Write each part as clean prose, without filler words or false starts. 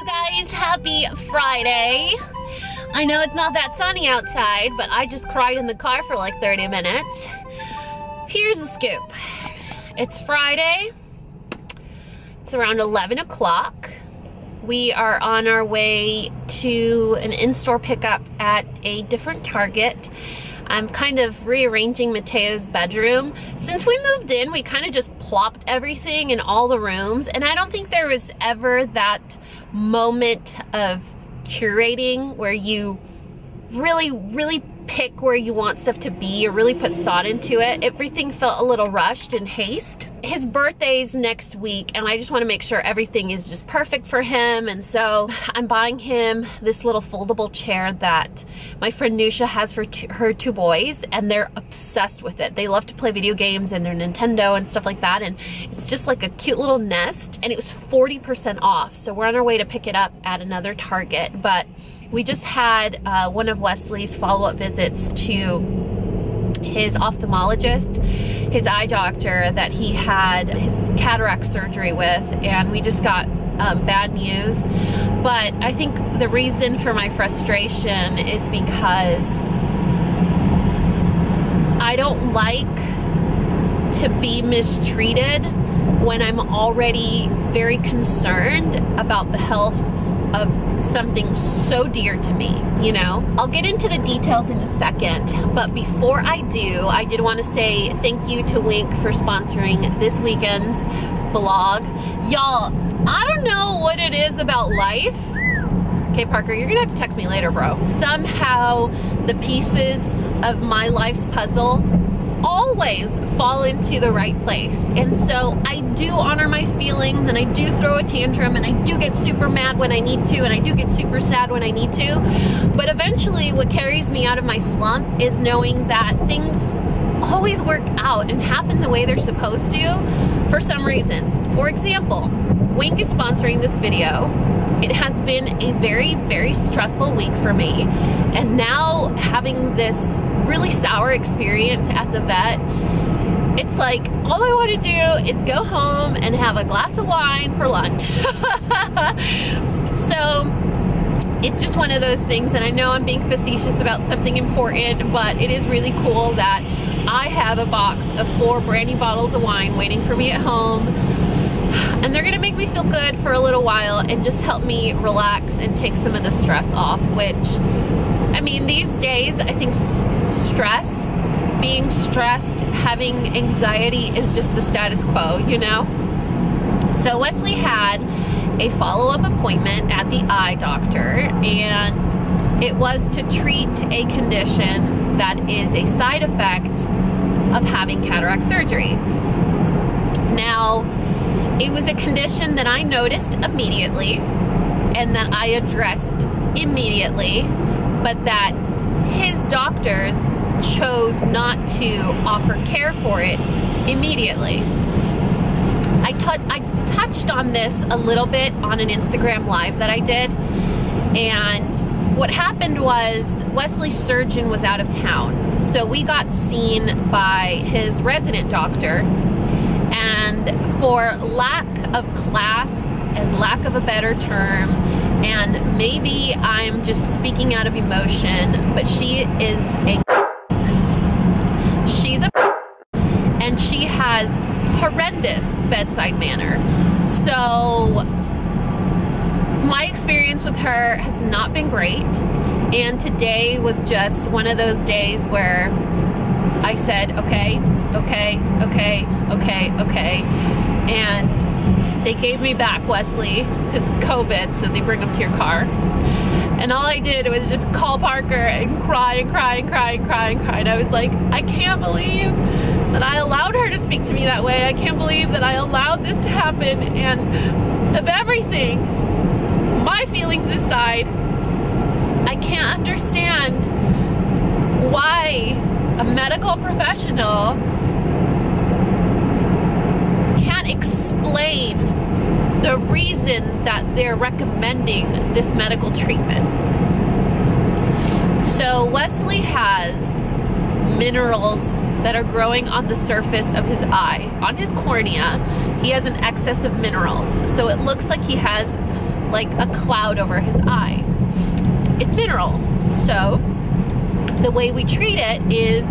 you guys, happy Friday. I know it's not that sunny outside, but I just cried in the car for like 30 minutes. Here's the scoop. It's Friday. It's around 11 o'clock. We are on our way to an in-store pickup at a different Target. I'm kind of rearranging Mateo's bedroom. Since we moved in, we kind of just plopped everything in all the rooms, and I don't think there was ever that moment of curating where you really pick where you want stuff to be or really put thought into it. Everything felt a little rushed in haste. His birthday's next week, and I just want to make sure everything is just perfect for him, and so I'm buying him this little foldable chair that my friend Nusha has for her two boys, and they're obsessed with it. They love to play video games and their Nintendo and stuff like that, and it's just like a cute little nest, and it was 40% off, so we're on our way to pick it up at another Target. But we just had one of Wesley's follow-up visits to his ophthalmologist, his eye doctor that he had his cataract surgery with, and we just got bad news. But I think the reason for my frustration is because I don't like to be mistreated when I'm already very concerned about the health of something so dear to me, you know? I'll get into the details in a second, but before I do, I did want to say thank you to Winc for sponsoring this weekend's vlog. Y'all, I don't know what it is about life. Okay, Parker, you're gonna have to text me later, bro. Somehow the pieces of my life's puzzle always fall into the right place, and so I do honor my feelings, and I do throw a tantrum, and I do get super mad when I need to, and I do get super sad when I need to, but eventually what carries me out of my slump is knowing that things always work out and happen the way they're supposed to for some reason. For example, Winc is sponsoring this video. It has been a very stressful week for me, and now having this really sour experience at the vet, it's like all I want to do is go home and have a glass of wine for lunch. So it's just one of those things, and I know I'm being facetious about something important, but it is really cool that I have a box of 4 brand new bottles of wine waiting for me at home, and they're gonna make me feel good for a little while and just help me relax and take some of the stress off, which, I mean, these days, I think stress, being stressed, having anxiety is just the status quo, you know? So Wesley had a follow-up appointment at the eye doctor, and it was to treat a condition that is a side effect of having cataract surgery. Now, it was a condition that I noticed immediately and that I addressed immediately, but that his doctors chose not to offer care for it immediately. I touched on this a little bit on an Instagram live that I did, and what happened was Wesley's surgeon was out of town, so we got seen by his resident doctor, and for lack of class and lack of a better term, and maybe I'm just speaking out of emotion, but she's a and she has horrendous bedside manner. So my experience with her has not been great, and today was just one of those days where I said, okay, and they gave me back Wesley because COVID, so they bring him to your car. And all I did was just call Parker and cry and cry and cry and cry and cry. And I was like, I can't believe that I allowed her to speak to me that way. I can't believe that I allowed this to happen. And of everything, my feelings aside, I can't understand why a medical professional can't explain the reason that they're recommending this medical treatment. So Wesley has minerals that are growing on the surface of his eye. On his cornea, he has an excess of minerals. So it looks like he has like a cloud over his eye. It's minerals. So the way we treat it is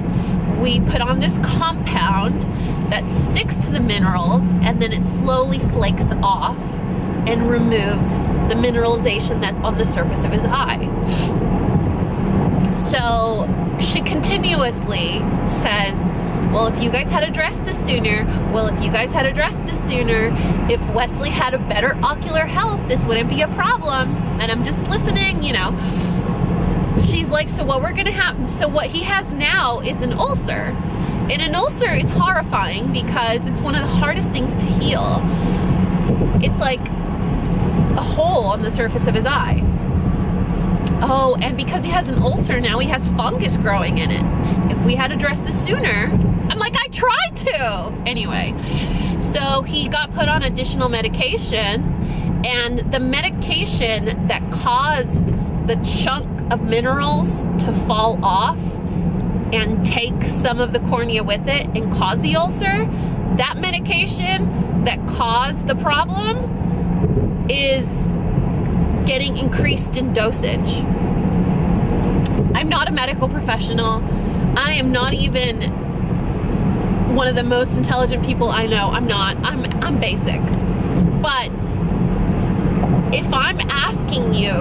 we put on this compound that sticks to the minerals, and then it slowly flakes off and removes the mineralization that's on the surface of his eye. So she continuously says, well, if you guys had addressed this sooner, well, if you guys had addressed this sooner, if Wesley had a better ocular health, this wouldn't be a problem. And I'm just listening, you know. She's like, so what we're gonna have, so what he has now is an ulcer. And an ulcer is horrifying because it's one of the hardest things to heal. It's like a hole on the surface of his eye. Oh, and because he has an ulcer now, he has fungus growing in it. If we had addressed this sooner, I'm like, I tried to. Anyway, so he got put on additional medications, and the medication that caused the chunk of minerals to fall off and take some of the cornea with it and cause the ulcer, that medication that caused the problem is getting increased in dosage. I'm not a medical professional. I am not even one of the most intelligent people I know. I'm not. I'm basic. But if I'm asking you,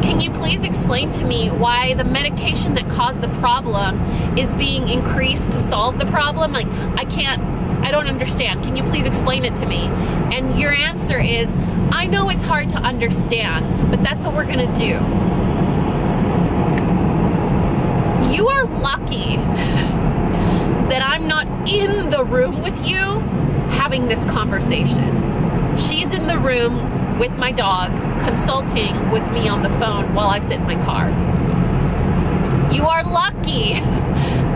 can you please explain to me why the medication that caused the problem is being increased to solve the problem? Like, I don't understand. Can you please explain it to me? And your answer is, I know it's hard to understand, but that's what we're gonna do. You are lucky that I'm not in the room with you having this conversation. She's in the room with my dog, consulting with me on the phone while I sit in my car. You are lucky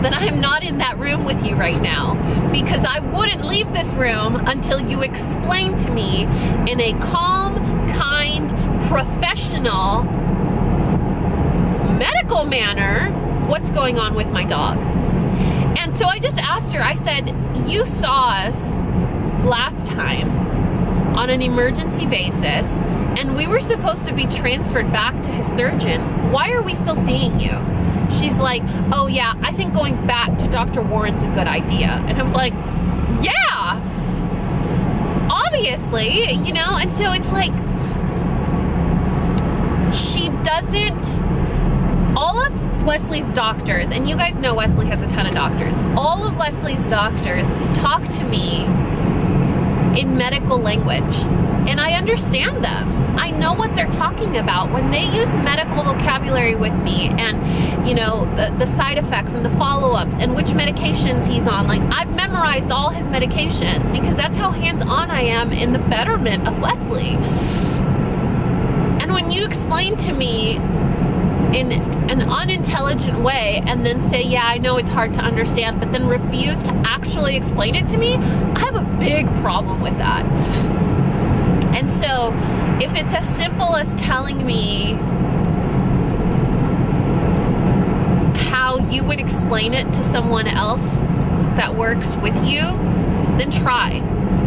that I am not in that room with you right now, because I wouldn't leave this room until you explain to me in a calm, kind, professional, medical manner what's going on with my dog. And so I just asked her, I said, you saw us last time on an emergency basis, and we were supposed to be transferred back to his surgeon. Why are we still seeing you? She's like, oh yeah, I think going back to Dr. Warren's a good idea. And I was like, yeah, obviously, you know. And so it's like, she doesn't, all of Wesley's doctors, and you guys know Wesley has a ton of doctors, all of Wesley's doctors talk to me in medical language, and I understand them. I know what they're talking about when they use medical vocabulary with me, and you know, the side effects and the follow-ups and which medications he's on. Like, I've memorized all his medications because that's how hands-on I am in the betterment of Wesley. And when you explain to me in an unintelligent way and then say, yeah, I know it's hard to understand, but then refuse to actually explain it to me, I have a big problem with that. And so if it's as simple as telling me how you would explain it to someone else that works with you, then try.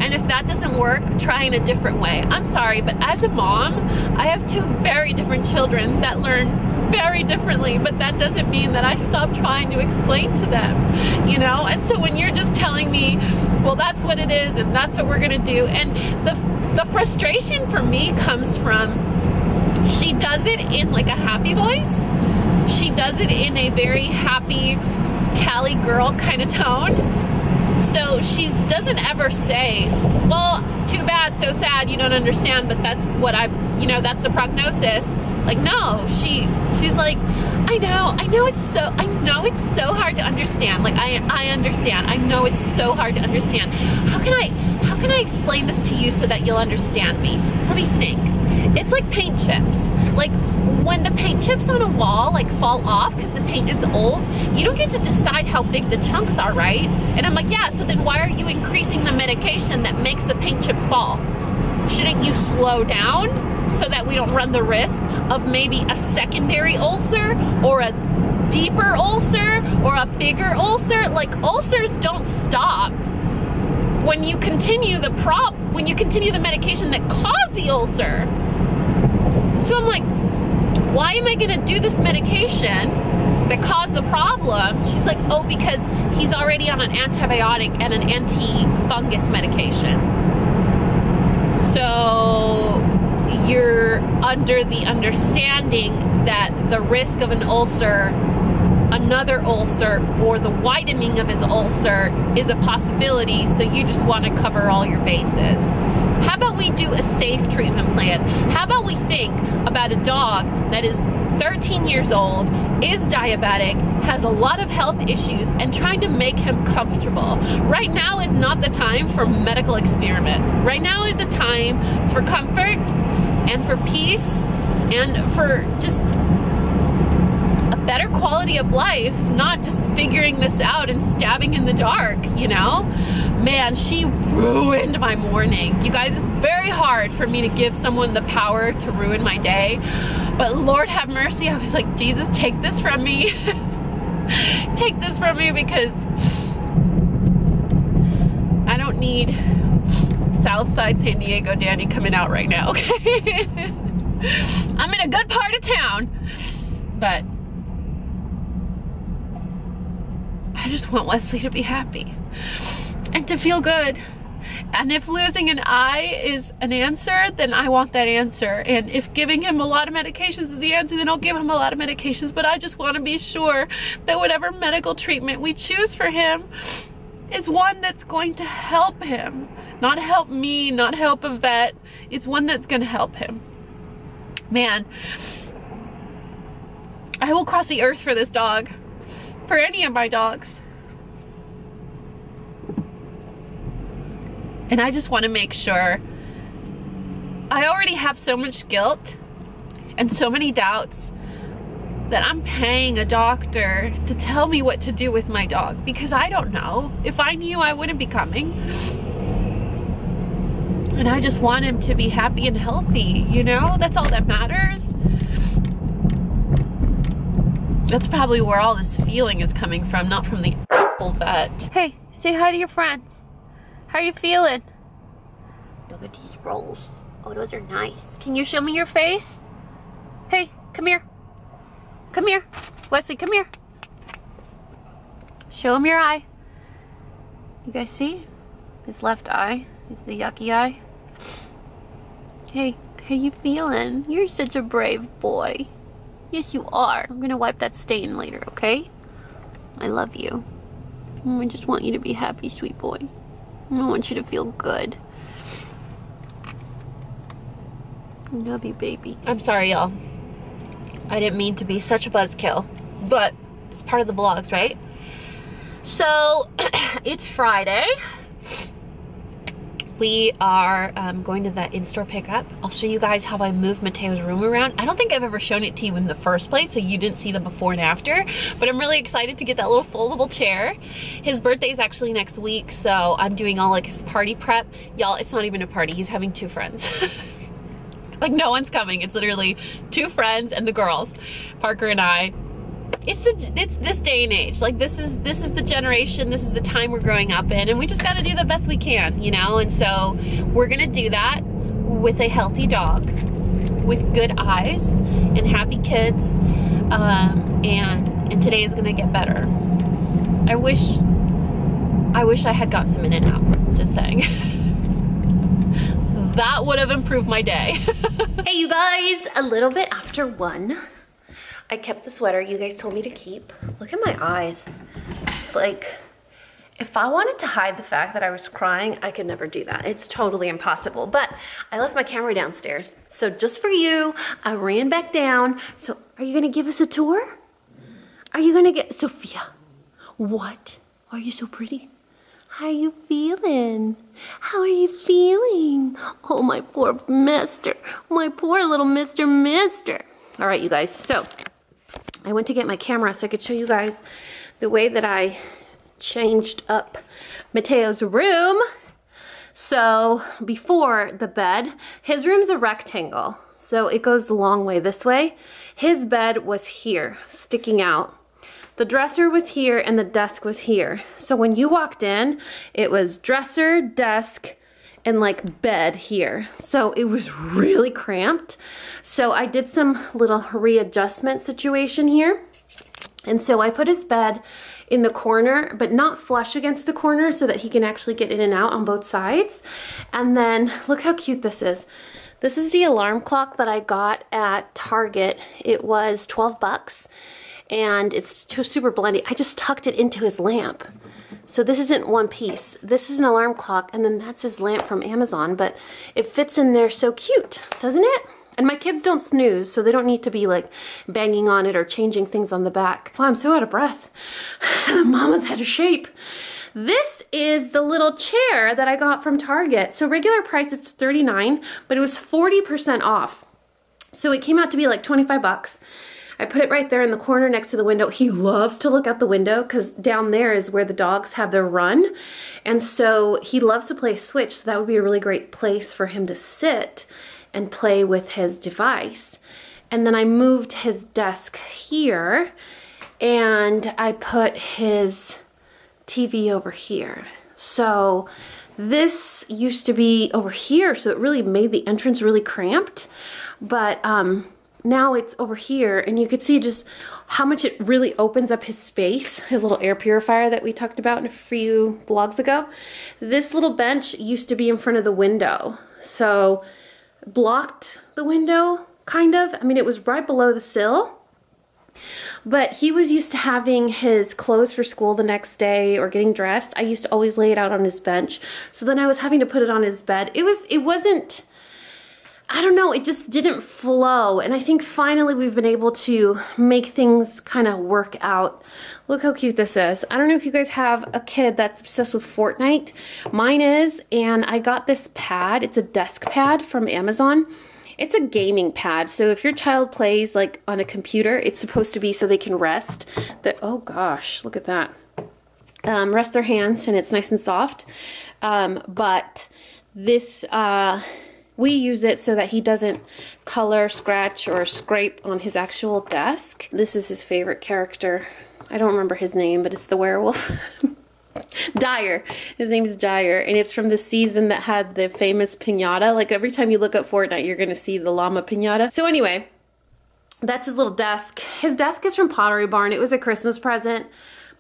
And if that doesn't work, try in a different way. I'm sorry, but as a mom, I have two very different children that learn very differently, but that doesn't mean that I stop trying to explain to them, you know? And so when you're just telling me, well, that's what it is and that's what we're gonna do, and the frustration for me comes from, she does it in like a happy voice. She does it in a very happy Cali girl kind of tone. So she doesn't ever say, well, too bad, so sad, you don't understand, but that's what you know, that's the prognosis. Like, no, she's like, I know it's so hard to understand. Like, I understand. I know it's so hard to understand. How can I explain this to you so that you'll understand me? Let me think. It's like paint chips. Like, when the paint chips on a wall like fall off because the paint is old, you don't get to decide how big the chunks are, right? And I'm like, yeah, so then why are you increasing the medication that makes the paint chips fall? Shouldn't you slow down so that we don't run the risk of maybe a secondary ulcer or a deeper ulcer or a bigger ulcer? Like, ulcers don't stop when you continue the medication that caused the ulcer. So I'm like, why am I gonna do this medication that caused the problem? She's like, oh, because he's already on an antibiotic and an anti-fungus medication. So you're under the understanding that the risk of an ulcer, another ulcer, or the widening of his ulcer is a possibility, so you just want to cover all your bases. How about we do a safe treatment plan? How about we think about a dog that is 13 years old, is diabetic, has a lot of health issues, and trying to make him comfortable. Right now is not the time for medical experiments. Right now is the time for comfort and for peace and for just a better quality of life, not just figuring this out and stabbing in the dark, you know? Man, she ruined my morning. You guys, it's very hard for me to give someone the power to ruin my day, but Lord have mercy, I was like, Jesus, take this from me. Take this from me, because I don't need Southside San Diego Danny coming out right now, okay? I'm in a good part of town, but I just want Wesley to be happy and to feel good. And if losing an eye is an answer, then I want that answer. And if giving him a lot of medications is the answer, then I'll give him a lot of medications. But I just want to be sure that whatever medical treatment we choose for him is one that's going to help him. Not help me, not help a vet. It's one that's going to help him. Man, I will cross the earth for this dog. For any of my dogs. And I just want to make sure. I already have so much guilt and so many doubts that I'm paying a doctor to tell me what to do with my dog, because I don't know. If I knew, I wouldn't be coming. And I just want him to be happy and healthy, you know? That's all that matters. That's probably where all this feeling is coming from, not from the vet. Hey, say hi to your friends. How are you feeling? Look at these rolls. Oh, those are nice. Can you show me your face? Hey, come here. Come here. Wesley, come here. Show him your eye. You guys see? His left eye is the yucky eye. Hey, how you feeling? You're such a brave boy. Yes, you are. I'm gonna wipe that stain later, okay? I love you. I just want you to be happy, sweet boy. I want you to feel good. I love you, baby. I'm sorry, y'all. I didn't mean to be such a buzzkill, but it's part of the vlogs, right? So, it's Friday. We are going to that in-store pickup. I'll show you guys how I moved Mateo's room around. I don't think I've ever shown it to you in the first place, so you didn't see the before and after, but I'm really excited to get that little foldable chair. His birthday is actually next week, so I'm doing all like his party prep. Y'all, it's not even a party. He's having 2 friends. Like, no one's coming. It's literally 2 friends and the girls, Parker and I. It's this day and age. Like, this is the generation, this is the time we're growing up in, and we just got to do the best we can, you know? And so we're gonna do that with a healthy dog, with good eyes and happy kids, and today is gonna get better. I wish I had gotten some In-N-Out, just saying. That would have improved my day. Hey you guys, a little bit after 1. I kept the sweater you guys told me to keep. Look at my eyes. It's like, if I wanted to hide the fact that I was crying, I could never do that. It's totally impossible. But I left my camera downstairs. So just for you, I ran back down. So are you gonna give us a tour? Are you gonna get, Sophia, what? Why are you so pretty? How are you feeling? How are you feeling? Oh, my poor mister. My poor little mister. All right, you guys, so I went to get my camera so I could show you guys the way that I changed up Mateo's room. So before the bed, his room's a rectangle, so it goes the long way this way. His bed was here, sticking out. The dresser was here and the desk was here. So when you walked in, it was dresser, desk, and like bed here. So it was really cramped. So I did some little readjustment situation here. And so I put his bed in the corner, but not flush against the corner so that he can actually get in and out on both sides. And then look how cute this is. This is the alarm clock that I got at Target. It was 12 bucks and it's super blendy. I just tucked it into his lamp. So this isn't one piece. This is an alarm clock and then that's his lamp from Amazon, but it fits in there so cute, doesn't it? And my kids don't snooze, so they don't need to be like banging on it or changing things on the back. Wow, I'm so out of breath. Mama's out of shape. This is the little chair that I got from Target. So regular price, it's $39, but it was 40% off. So it came out to be like 25 bucks. I put it right there in the corner next to the window. He loves to look out the window because down there is where the dogs have their run. And so he loves to play Switch. So that would be a really great place for him to sit and play with his device. And then I moved his desk here and I put his TV over here. So this used to be over here, so it really made the entrance really cramped. But now it's over here and you could see just how much it really opens up his space, his little air purifier that we talked about a few vlogs ago. This little bench used to be in front of the window. So blocked the window, kind of. I mean, it was right below the sill. But he was used to having his clothes for school the next day or getting dressed. I used to always lay it out on his bench. So then I was having to put it on his bed. It wasn't, I don't know, it just didn't flow. And I think finally we've been able to make things kind of work out. Look how cute this is. I don't know if you guys have a kid that's obsessed with Fortnite. Mine is, and I got this pad. It's a desk pad from Amazon. It's a gaming pad, so if your child plays like on a computer, it's supposed to be so they can rest. Oh gosh, look at that. Rest their hands and it's nice and soft. But this, we use it so that he doesn't color, scratch, or scrape on his actual desk. This is his favorite character. I don't remember his name, but it's the werewolf. Dyer. His name is Dyer, and it's from the season that had the famous piñata. Like every time you look at Fortnite, you're gonna see the llama piñata. So anyway, that's his little desk. His desk is from Pottery Barn. It was a Christmas present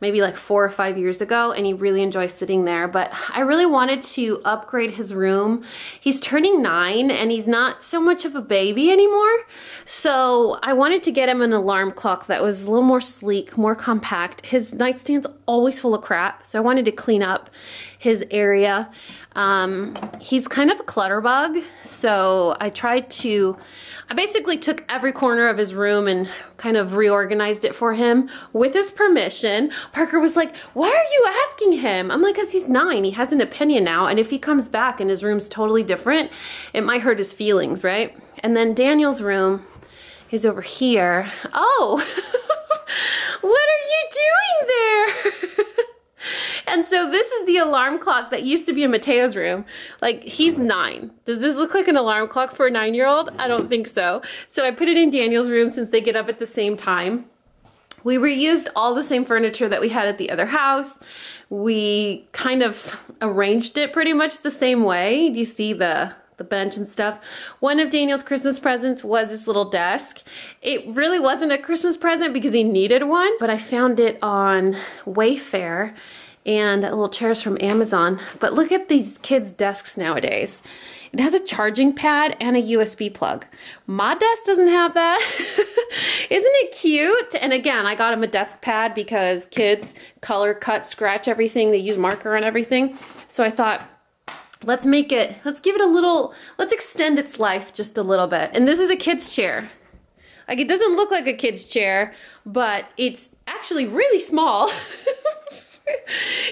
maybe like 4 or 5 years ago, and he really enjoys sitting there. But I really wanted to upgrade his room. He's turning 9 and he's not so much of a baby anymore. So I wanted to get him an alarm clock that was a little more sleek, more compact. His nightstand's always full of crap, so I wanted to clean up his area. He's kind of a clutter bug, so I basically took every corner of his room and kind of reorganized it for him with his permission. Parker was like, why are you asking him? I'm like, because he's 9, he has an opinion now, and if he comes back and his room's totally different, it might hurt his feelings, right? And then Daniel's room is over here. Oh, what are you doing there? And so this is the alarm clock that used to be in Mateo's room. Like, he's 9. Does this look like an alarm clock for a 9-year-old? I don't think so. So I put it in Daniel's room since they get up at the same time. We reused all the same furniture that we had at the other house. We kind of arranged it pretty much the same way. Do you see the bench and stuff? One of Daniel's Christmas presents was this little desk. It really wasn't a Christmas present because he needed one, but I found it on Wayfair, and little chairs from Amazon. But look at these kids' desks nowadays. It has a charging pad and a USB plug. My desk doesn't have that. Isn't it cute? And again, I got him a desk pad because kids color, cut, scratch everything. They use marker on everything. So I thought, let's give it a little, let's extend its life just a little bit. And this is a kid's chair. Like, it doesn't look like a kid's chair, but it's actually really small.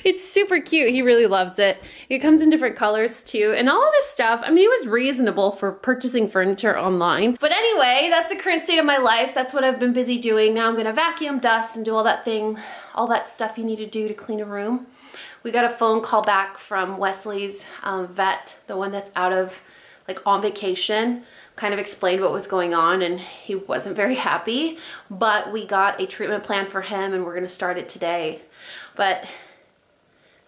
It's super cute. He really loves it. It comes in different colors too. And all of this stuff, I mean, it was reasonable for purchasing furniture online. But anyway, that's the current state of my life. That's what I've been busy doing. Now I'm gonna vacuum, dust, and do all that stuff you need to do to clean a room. We got a phone call back from Wesley's vet, the one that's out of, like, on vacation. Kind of explained what was going on, and he wasn't very happy, but we got a treatment plan for him and we're gonna start it today. But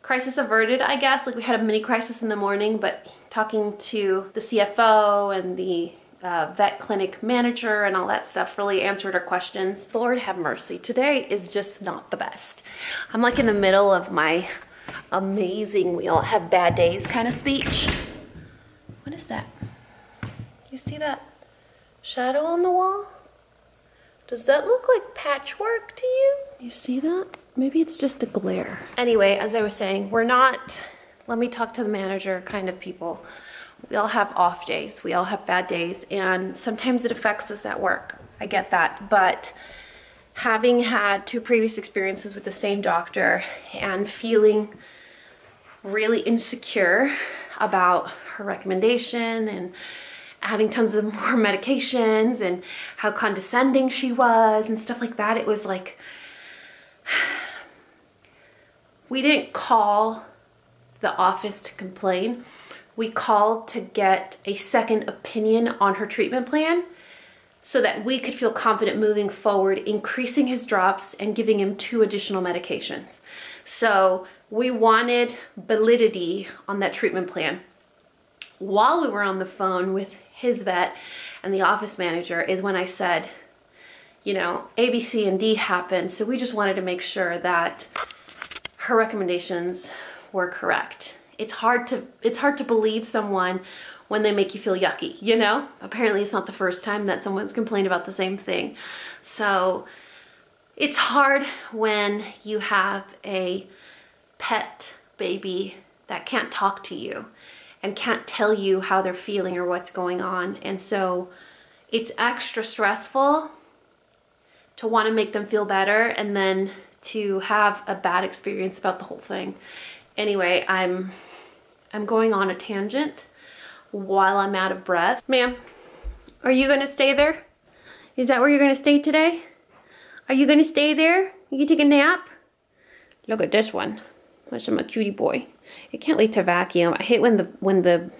crisis averted, I guess. Like we had a mini crisis in the morning, but talking to the CFO and the vet clinic manager and all that stuff really answered our questions. Lord have mercy. Today is just not the best. I'm like in the middle of my amazing we all have bad days kind of speech. What is that? You see that shadow on the wall? Does that look like patchwork to you? You see that? Maybe it's just a glare. Anyway, as I was saying, we're not, let me talk to the manager kind of people. We all have off days. We all have bad days, and sometimes it affects us at work. I get that, but having had 2 previous experiences with the same doctor and feeling really insecure about her recommendation and adding tons of more medications and how condescending she was and stuff like that, it was like, we didn't call the office to complain. We called to get a second opinion on her treatment plan so that we could feel confident moving forward, increasing his drops and giving him 2 additional medications. So we wanted validity on that treatment plan. While we were on the phone with his vet and the office manager is when I said, you know, A, B, C, and D happened, so we just wanted to make sure that her recommendations were correct. It's hard to believe someone when they make you feel yucky, you know? Apparently it's not the first time that someone's complained about the same thing. So it's hard when you have a pet baby that can't talk to you and can't tell you how they're feeling or what's going on. And so it's extra stressful to want to make them feel better and then to have a bad experience about the whole thing. Anyway, I'm going on a tangent while I'm out of breath. Ma'am, are you gonna stay there? Is that where you're gonna stay today? Are you gonna stay there? You can take a nap? Look at this one. That's a cutie boy. It can't wait to vacuum. I hate when the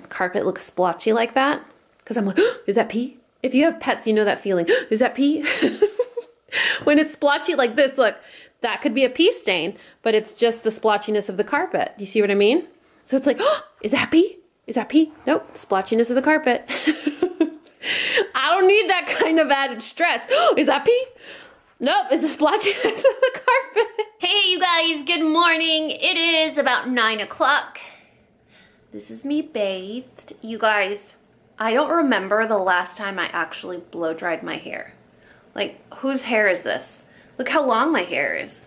carpet looks splotchy like that, because I'm like, oh, is that pee? If you have pets, you know that feeling. Is that pee? When it's splotchy like this, look, that could be a pee stain, but it's just the splotchiness of the carpet. Do you see what I mean? So it's like, oh, is that pee? Is that pee? Nope, splotchiness of the carpet. I don't need that kind of added stress. Oh, is that pee? Nope, it's the splotchiness of the carpet. Hey, you guys, good morning. It is about 9 o'clock. This is me bathed. You guys, I don't remember the last time I actually blow dried my hair. Like, whose hair is this? Look how long my hair is.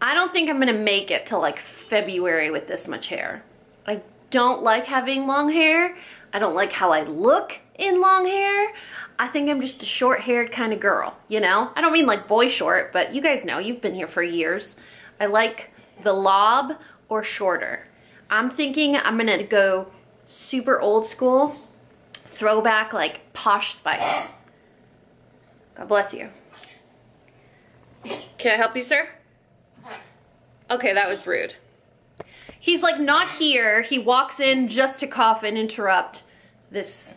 I don't think I'm gonna make it till like February with this much hair. I don't like having long hair. I don't like how I look in long hair. I think I'm just a short-haired kind of girl, you know? I don't mean like boy short, but you guys know, you've been here for years. I like the lob or shorter. I'm thinking I'm gonna go super old school, throwback like Posh Spice. God bless you. Can I help you, sir? Okay, that was rude. He's like not here. He walks in just to cough and interrupt this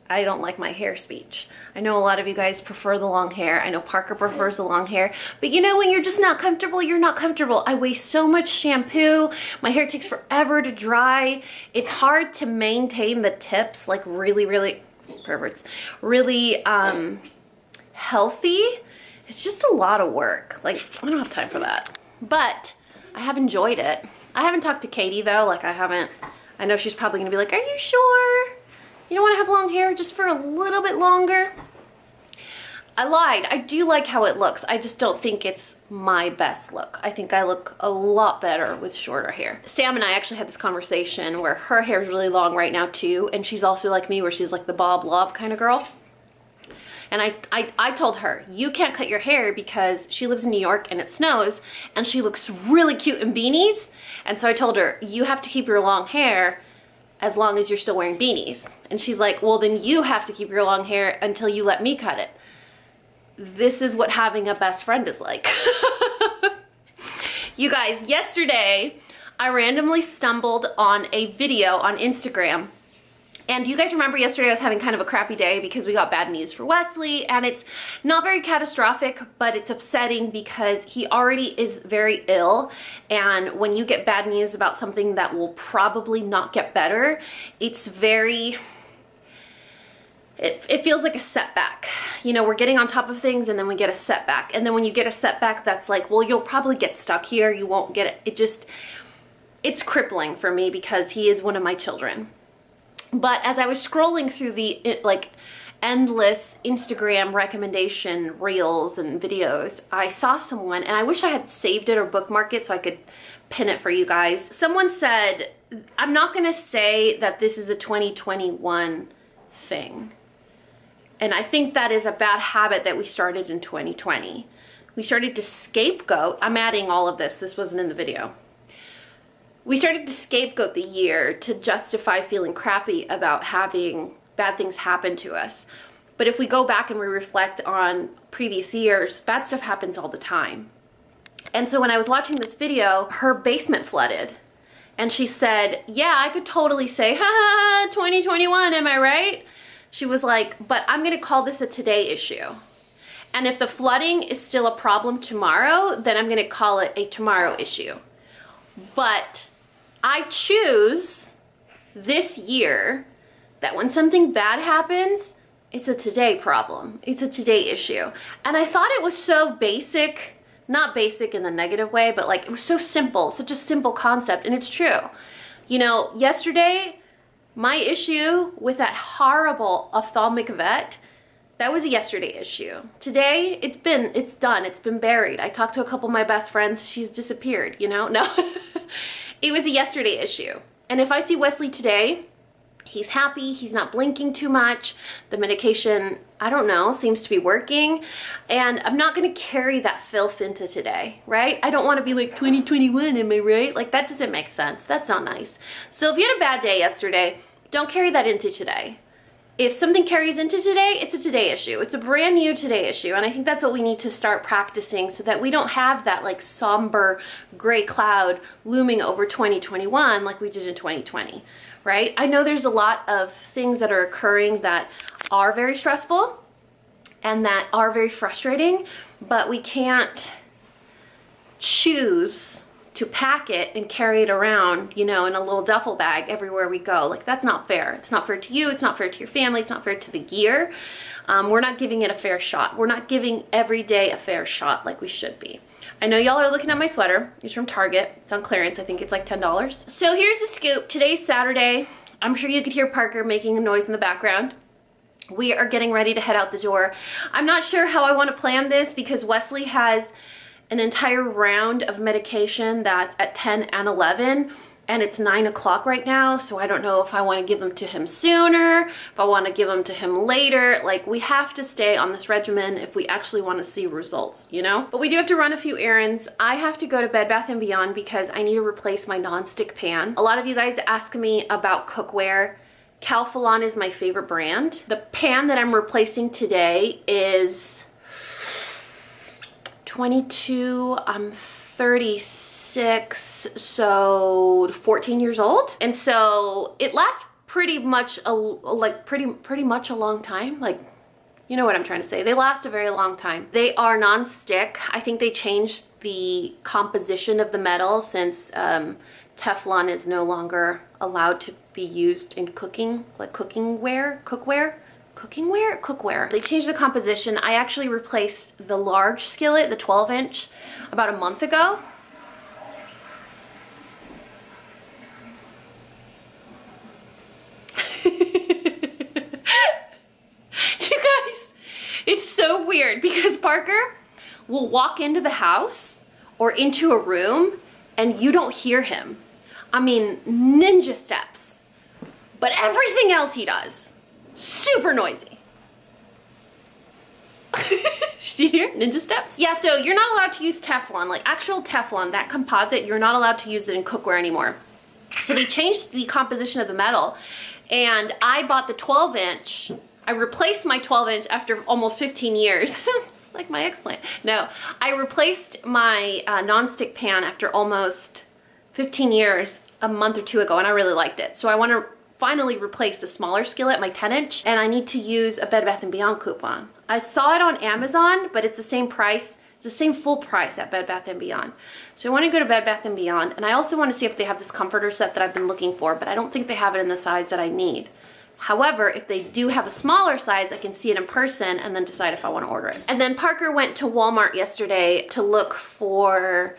I don't like my hair speech. I know a lot of you guys prefer the long hair. I know Parker prefers the long hair. But you know, when you're just not comfortable, you're not comfortable. I waste so much shampoo. My hair takes forever to dry. It's hard to maintain the tips like really perverts. Really healthy. It's just a lot of work. Like, I don't have time for that. But I have enjoyed it. I haven't talked to Katie though. Like I know she's probably gonna be like, are you sure? You don't want to have long hair just for a little bit longer? I lied. I do like how it looks. I just don't think it's my best look. I think I look a lot better with shorter hair. Sam and I actually had this conversation where her hair is really long right now too, and she's also like me where she's like the bob lob kind of girl. And I told her, you can't cut your hair because she lives in New York and it snows and she looks really cute in beanies. And so I told her, you have to keep your long hair as long as you're still wearing beanies. And she's like, well, then you have to keep your long hair until you let me cut it. This is what having a best friend is like. You guys, yesterday, I randomly stumbled on a video on Instagram And you guys remember yesterday I was having kind of a crappy day because we got bad news for Wesley, and it's not very catastrophic, but it's upsetting because he already is very ill, and when you get bad news about something that will probably not get better, it's very... It feels like a setback. You know, we're getting on top of things and then we get a setback. And then when you get a setback, that's like, well, you'll probably get stuck here. You won't get it. It's crippling for me because he is one of my children. But as I was scrolling through the like endless Instagram recommendation reels and videos, I saw someone, and I wish I had saved it or bookmarked it so I could pin it for you guys. Someone said, I'm not gonna say that this is a 2021 thing. And I think that is a bad habit that we started in 2020. We started to scapegoat, I'm adding all of this, this wasn't in the video. We started to scapegoat the year to justify feeling crappy about having bad things happen to us. But if we go back and we reflect on previous years, bad stuff happens all the time. And so when I was watching this video, her basement flooded. And she said, yeah, I could totally say, ha, 2021, am I right? She was like, but I'm gonna call this a today issue. And if the flooding is still a problem tomorrow, then I'm gonna call it a tomorrow issue. But I choose this year that when something bad happens, it's a today problem. It's a today issue. And I thought it was so basic, not basic in the negative way, but like it was so simple, such a simple concept, and it's true. You know, yesterday, my issue with that horrible ophthalmic vet, that was a yesterday issue. Today, it's done, it's been buried. I talked to a couple of my best friends, she's disappeared, you know? No, it was a yesterday issue. And if I see Wesley today, he's happy, he's not blinking too much, the medication, I don't know, seems to be working, and I'm not gonna carry that filth into today, right? I don't wanna be like 2021, am I right? Like that doesn't make sense, that's not nice. So if you had a bad day yesterday, don't carry that into today. If something carries into today, it's a today issue. It's a brand new today issue, and I think that's what we need to start practicing so that we don't have that like somber gray cloud looming over 2021 like we did in 2020. Right? I know there's a lot of things that are occurring that are very stressful and that are very frustrating, but we can't choose to pack it and carry it around, you know, in a little duffel bag everywhere we go. Like, that's not fair. It's not fair to you. It's not fair to your family. It's not fair to the gear. We're not giving it a fair shot. We're not giving every day a fair shot like we should be. I know y'all are looking at my sweater. It's from Target. It's on clearance. I think it's like $10. So here's the scoop. Today's Saturday. I'm sure you could hear Parker making a noise in the background. We are getting ready to head out the door. I'm not sure how I want to plan this because Wesley has an entire round of medication that's at 10 and 11, and it's 9 o'clock right now, so I don't know if I want to give them to him sooner, if I want to give them to him later. Like, we have to stay on this regimen if we actually want to see results, you know? But we do have to run a few errands. I have to go to Bed Bath & Beyond because I need to replace my nonstick pan. A lot of you guys ask me about cookware. Calphalon is my favorite brand. The pan that I'm replacing today is 22, I'm 36, so 14 years old. And so it lasts pretty much a long time. Like, you know what I'm trying to say. They last a very long time. They are non-stick. I think they changed the composition of the metal since Teflon is no longer allowed to be used in cooking, like cookware. They changed the composition. I actually replaced the large skillet, the 12-inch, about a month ago. You guys, it's so weird because Parker will walk into the house or into a room and you don't hear him. I mean, ninja steps. But everything else he does, super noisy. See here, ninja steps? Yeah, so you're not allowed to use Teflon, like actual Teflon, that composite, you're not allowed to use it in cookware anymore. So they changed the composition of the metal, and I bought the 12-inch. I replaced my 12-inch after almost 15 years. It's like my eggplant. No, I replaced my nonstick pan after almost 15 years a month or two ago, and I really liked it. So I want to finally replaced a smaller skillet, my 10-inch, and I need to use a Bed Bath & Beyond coupon. I saw it on Amazon, but it's the same price. It's the same full price at Bed Bath & Beyond. So I want to go to Bed Bath & Beyond, and I also want to see if they have this comforter set that I've been looking for, but I don't think they have it in the size that I need. However, if they do have a smaller size, I can see it in person and then decide if I want to order it. And then Parker went to Walmart yesterday to look for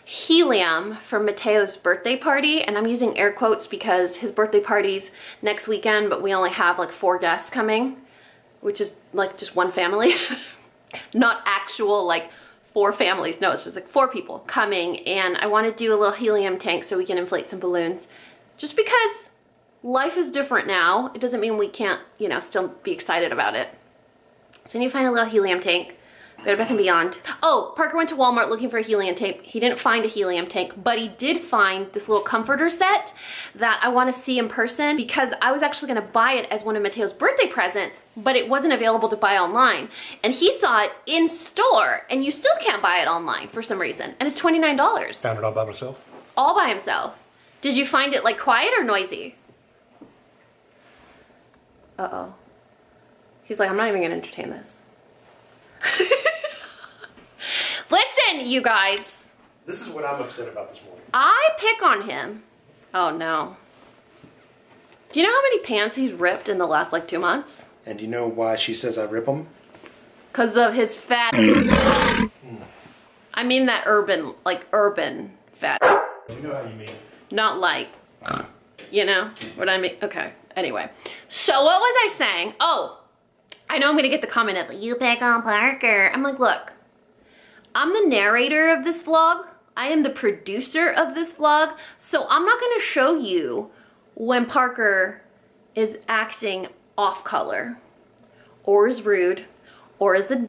helium for Mateo's birthday party, and I'm using air quotes because his birthday party's next weekend, but we only have like 4 guests coming, which is like just one family. Not actual like 4 families, no, it's just like 4 people coming, and I want to do a little helium tank so we can inflate some balloons, just because life is different now. It doesn't mean we can't, you know, still be excited about it. So I need to find a little helium tank. Bed Bath & Beyond. Oh, Parker went to Walmart looking for a helium tank. He didn't find a helium tank, but he did find this little comforter set that I want to see in person, because I was actually going to buy it as one of Mateo's birthday presents, but it wasn't available to buy online. And he saw it in store, and you still can't buy it online for some reason. And it's $29. Found it all by myself? All by himself. Did you find it like quiet or noisy? Uh-oh. He's like, I'm not even going to entertain this. Listen, you guys. This is what I'm upset about this morning. I pick on him. Oh no. Do you know how many pants he's ripped in the last like 2 months? And do you know why she says I rip them? Because of his fat. I mean that urban, like urban fat. You know how you mean. Not like, you know what I mean? Okay, anyway. So what was I saying? Oh, I know I'm gonna get the comment of, you pick on Parker. I'm like, look, I'm the narrator of this vlog. I am the producer of this vlog. So I'm not gonna show you when Parker is acting off color or is rude or is a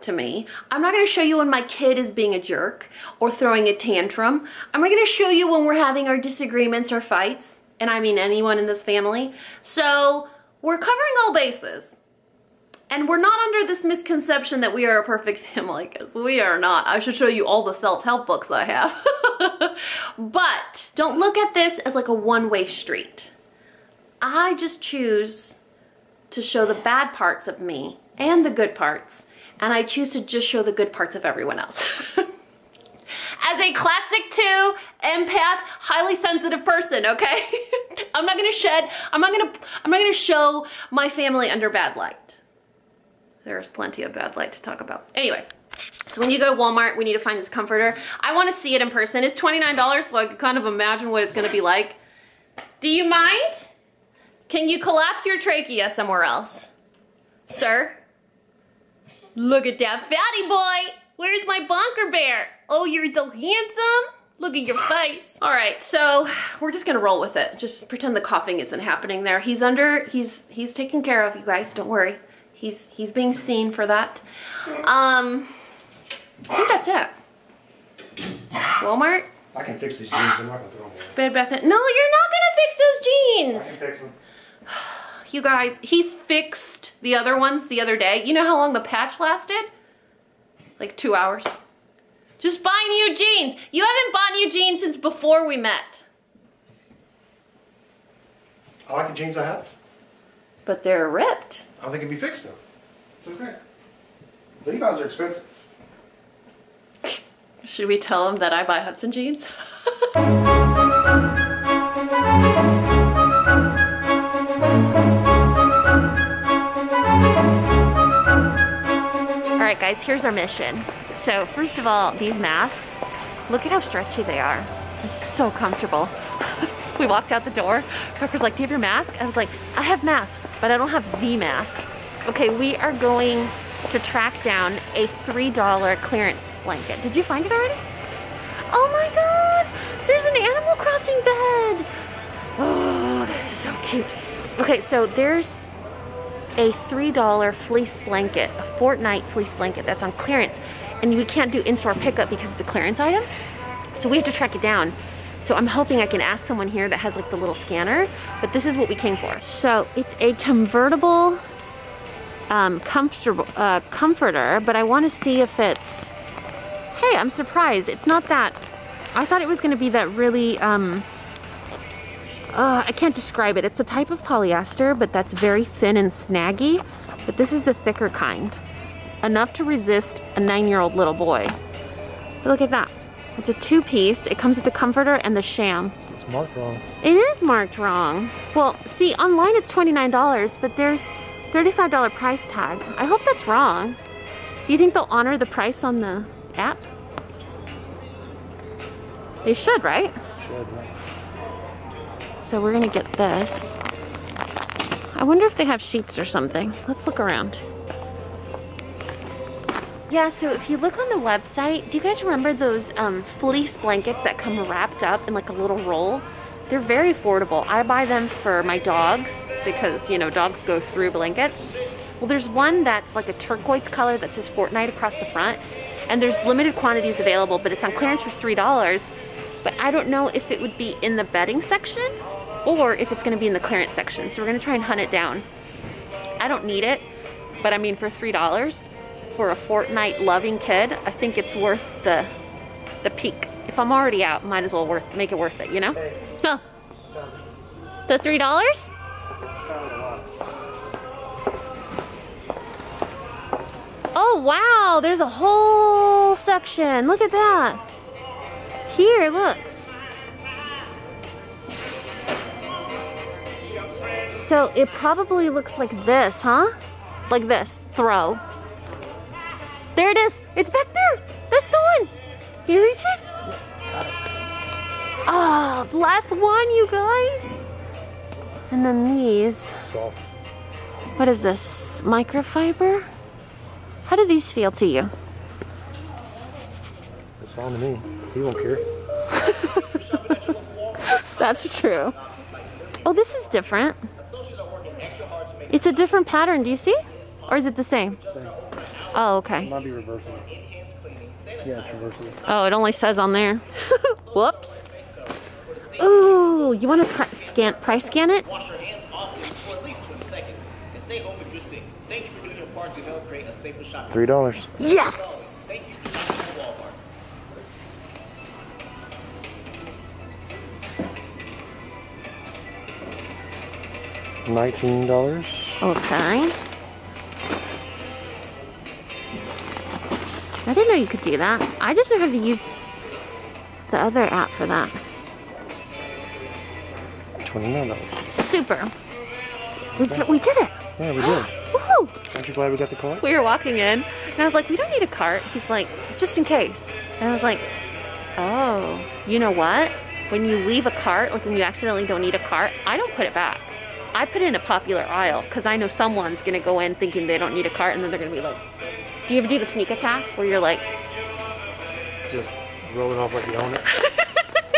to me. I'm not gonna show you when my kid is being a jerk or throwing a tantrum. I'm not gonna show you when we're having our disagreements or fights. And I mean anyone in this family. So we're covering all bases. And we're not under this misconception that we are a perfect family, because we are not. I should show you all the self-help books I have. But don't look at this as like a one-way street. I just choose to show the bad parts of me and the good parts. And I choose to just show the good parts of everyone else. As a classic 2 empath, highly sensitive person, okay? I'm not gonna show my family under bad light. There's plenty of bad light to talk about. Anyway, so when you go to Walmart, we need to find this comforter. I want to see it in person. It's $29, so I can kind of imagine what it's going to be like. Do you mind? Can you collapse your trachea somewhere else? Sir? Look at that fatty boy. Where's my bonker bear? Oh, you're so handsome. Look at your face. All right, so we're just going to roll with it. Just pretend the coughing isn't happening there. He's taken care of, you guys. Don't worry. He's being seen for that. I think that's it. Walmart? I can fix these jeans. I'm not gonna throw them away. Bed Bath & No, you're not gonna fix those jeans. I can fix them. You guys, he fixed the other ones the other day. You know how long the patch lasted? Like 2 hours. Just buy new jeans. You haven't bought new jeans since before we met. I like the jeans I have. But they're ripped. I don't think it can be fixed though. It's okay. Levi's are expensive. Should we tell him that I buy Hudson jeans? Alright guys, here's our mission. So first of all, these masks, look at how stretchy they are. They're so comfortable. We walked out the door. Parker's like, do you have your mask? I was like, I have masks, but I don't have the mask. Okay, we are going to track down a $3 clearance blanket. Did you find it already? Oh my God, there's an Animal Crossing bed. Oh, that is so cute. Okay, so there's a $3 fleece blanket, a Fortnite fleece blanket that's on clearance. And we can't do in-store pickup because it's a clearance item. So we have to track it down. So I'm hoping I can ask someone here that has like the little scanner, but this is what we came for. So it's a convertible comforter, but I want to see if it's, hey, I'm surprised. It's not that, I thought it was going to be that really I can't describe it. It's a type of polyester, but that's very thin and snaggy. But this is the thicker kind. Enough to resist a 9-year-old little boy. But look at that. It's a 2-piece. It comes with the comforter and the sham. It's marked wrong. It is marked wrong. Well, see, online it's $29, but there's $35 price tag. I hope that's wrong. Do you think they'll honor the price on the app? They should, right? Should, right? So we're gonna get this. I wonder if they have sheets or something. Let's look around. Yeah, so if you look on the website, do you guys remember those fleece blankets that come wrapped up in like a little roll? They're very affordable. I buy them for my dogs because, you know, dogs go through blankets. Well, there's one that's like a turquoise color that says Fortnite across the front, and there's limited quantities available, but it's on clearance for $3. But I don't know if it would be in the bedding section or if it's gonna be in the clearance section. So we're gonna try and hunt it down. I don't need it, but I mean for $3 for a Fortnite loving kid, I think it's worth the peak. If I'm already out, might as well make it worth it, you know? Huh. The $3? Oh wow, there's a whole section. Look at that. Here, look. So it probably looks like this, huh? Like this, throw. There it is, it's back there. That's the one. Can you reach it? Oh, last one, you guys. And then these. Soft. What is this, microfiber? How do these feel to you? It's fine to me. He won't care. That's true. Oh, this is different. It's a different pattern, do you see? Or is it the same? Same. Oh, okay. It might be reversible. Yeah, it's reversible. Oh, it only says on there. Whoops. Ooh, you want to price scan it? Wash your hands often for at least 20 seconds and stay home if you're sick. Thank you for doing your part to help create a safer shopping. $3. Yes! Thank you for shopping at Walmart. $19. Okay. I didn't know you could do that. I just know how to use the other app for that. $29. Super. We did it. Yeah, we did. Woohoo! Aren't you glad we got the cart? We were walking in, and I was like, we don't need a cart. He's like, just in case. And I was like, oh, you know what? When you leave a cart, like when you accidentally don't need a cart, I don't put it back. I put it in a popular aisle, because I know someone's going to go in thinking they don't need a cart, and then they're going to be like, do you ever do the sneak attack, where you're like, Just roll it off like you own it.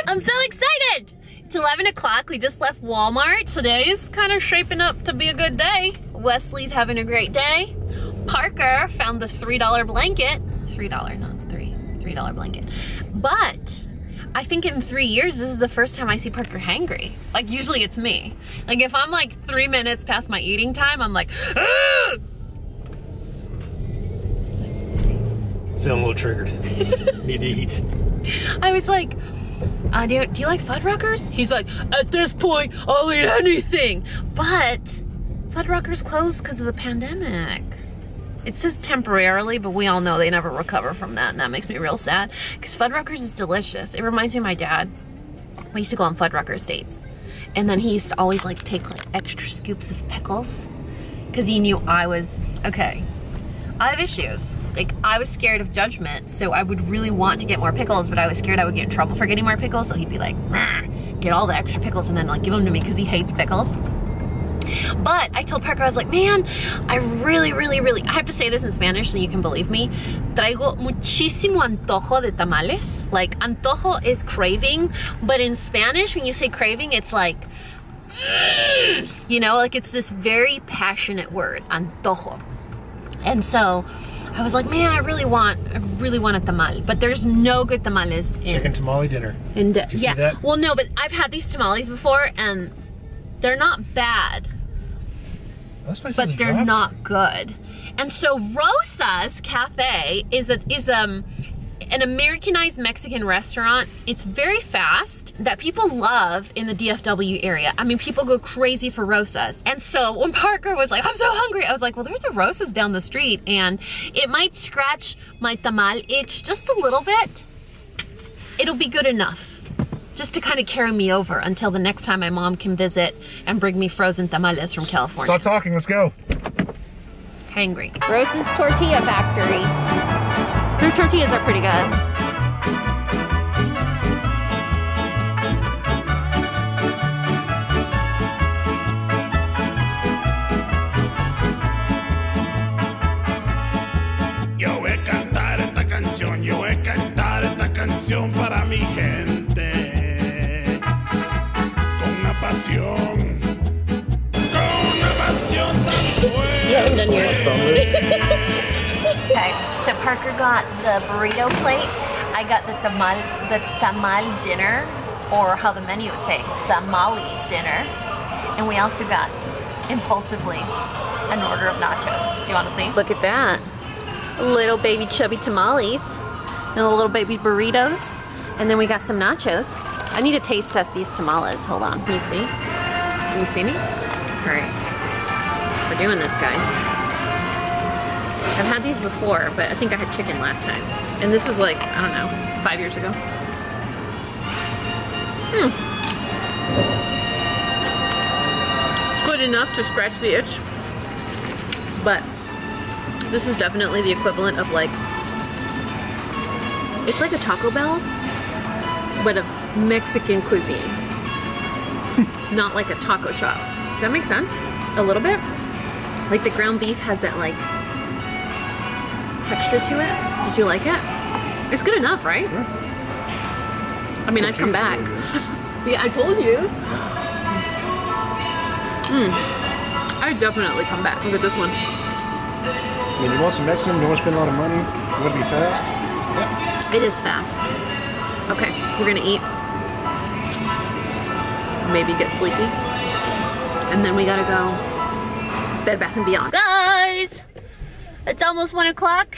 I'm so excited! It's 11 o'clock, we just left Walmart. Today's kind of shaping up to be a good day. Wesley's having a great day. Parker found the $3 blanket. $3, not $3 blanket. But I think in 3 years, this is the first time I see Parker hangry. Like usually it's me. Like if I'm like 3 minutes past my eating time, I'm like, ah! Feeling a little triggered. Need to eat. I was like, do you like Fuddruckers? He's like, at this point, I'll eat anything. But Fuddruckers closed because of the pandemic. It says temporarily, but we all know they never recover from that, and that makes me real sad. Because Fuddruckers is delicious. It reminds me of my dad. We used to go on Fuddruckers dates. And then he used to always like take like extra scoops of pickles. Because he knew I was, okay, I have issues. Like, I was scared of judgment, so I would really want to get more pickles, but I was scared I would get in trouble for getting more pickles, so he'd be like, get all the extra pickles and then like give them to me because he hates pickles. But I told Parker, I was like, man, I really, I have to say this in Spanish so you can believe me. Traigo muchísimo antojo de tamales. Like, antojo is craving, but in Spanish, when you say craving, it's like, you know, like it's this very passionate word, antojo. And so I was like, man, I really want a tamal, but there's no good tamales in Chicken tamale dinner. Did you see that? Well, no, but I've had these tamales before, and they're not bad, but they're not good. And so Rosa's Cafe is an Americanized Mexican restaurant. It's very fast, that people love in the DFW area. I mean, people go crazy for Rosas. And so when Parker was like, I'm so hungry, I was like, well, there's a Rosas down the street, and it might scratch my tamal itch just a little bit. It'll be good enough just to kind of carry me over until the next time my mom can visit and bring me frozen tamales from California. Stop talking, let's go. Hangry. Rosa's Tortilla Factory. Their tortillas are pretty good. Para mi gente, con una pasión tan fuerte. You haven't done yours. Okay, so Parker got the burrito plate. I got the tamal dinner, or how the menu would say, tamale dinner. And we also got, impulsively, an order of nachos. You want to see? Look at that. Little baby chubby tamales. And the little baby burritos. And then we got some nachos. I need to taste test these tamales. Hold on. Can you see? Can you see me? All right. We're doing this, guys. I've had these before, but I think I had chicken last time. And this was like, I don't know, 5 years ago. Good enough to scratch the itch. But this is definitely the equivalent of like, it's like a Taco Bell, but of Mexican cuisine. Not like a taco shop. Does that make sense? A little bit? Like the ground beef has that like texture to it. Did you like it? It's good enough, right? Yeah. I mean, I'd come back. Yeah, I told you. I'd definitely come back. Look at this one. I mean, you want some Mexican, you don't want to spend a lot of money, you want to be fast? Yeah. It is fast. Okay, we're gonna eat. Maybe get sleepy. And then we gotta go Bed Bath & Beyond. Guys! It's almost 1 o'clock.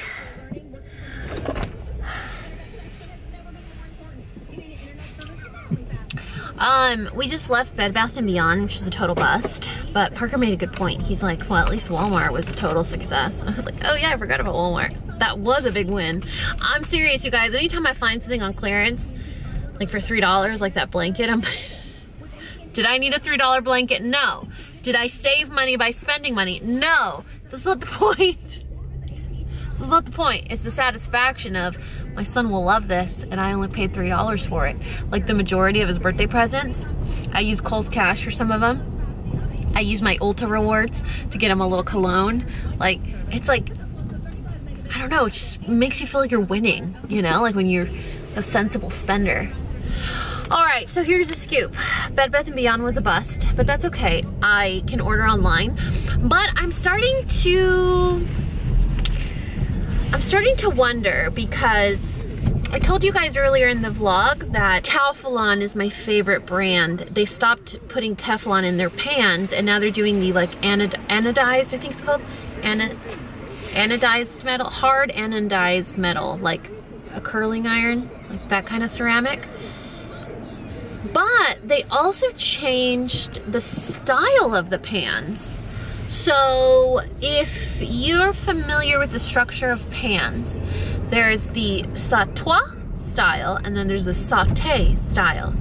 We just left Bed Bath & Beyond, which was a total bust. But Parker made a good point. He's like, well, at least Walmart was a total success. And I was like, oh yeah, I forgot about Walmart. That was a big win. I'm serious, you guys. Anytime I find something on clearance, like for $3, like that blanket, did I need a $3 blanket? No. Did I save money by spending money? No. That's not the point. That's not the point. It's the satisfaction of, my son will love this, and I only paid $3 for it. Like the majority of his birthday presents, I use Kohl's Cash for some of them. I use my Ulta rewards to get him a little cologne. Like, it's like, I don't know, it just makes you feel like you're winning, you know? Like when you're a sensible spender. All right, so here's a scoop. Bed Bath & Beyond was a bust, but that's okay. I can order online. But I'm starting to wonder, because I told you guys earlier in the vlog that Calphalon is my favorite brand. They stopped putting Teflon in their pans, and now they're doing the like anodized, I think it's called, anodized metal, hard anodized metal, like a curling iron, like that kind of ceramic. But they also changed the style of the pans. So if you're familiar with the structure of pans, there's the sautoir style and then there's the saute style.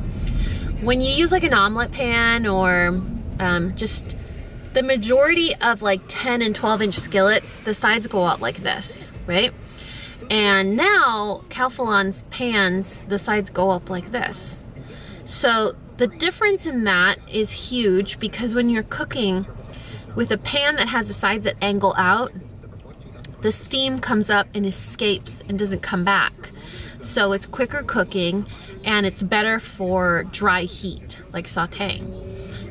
When you use like an omelet pan or just the majority of like 10 and 12 inch skillets, the sides go out like this, right? And now Calphalon's pans, the sides go up like this. So the difference in that is huge, because when you're cooking with a pan that has the sides that angle out, the steam comes up and escapes and doesn't come back. So it's quicker cooking and it's better for dry heat, like sauteing.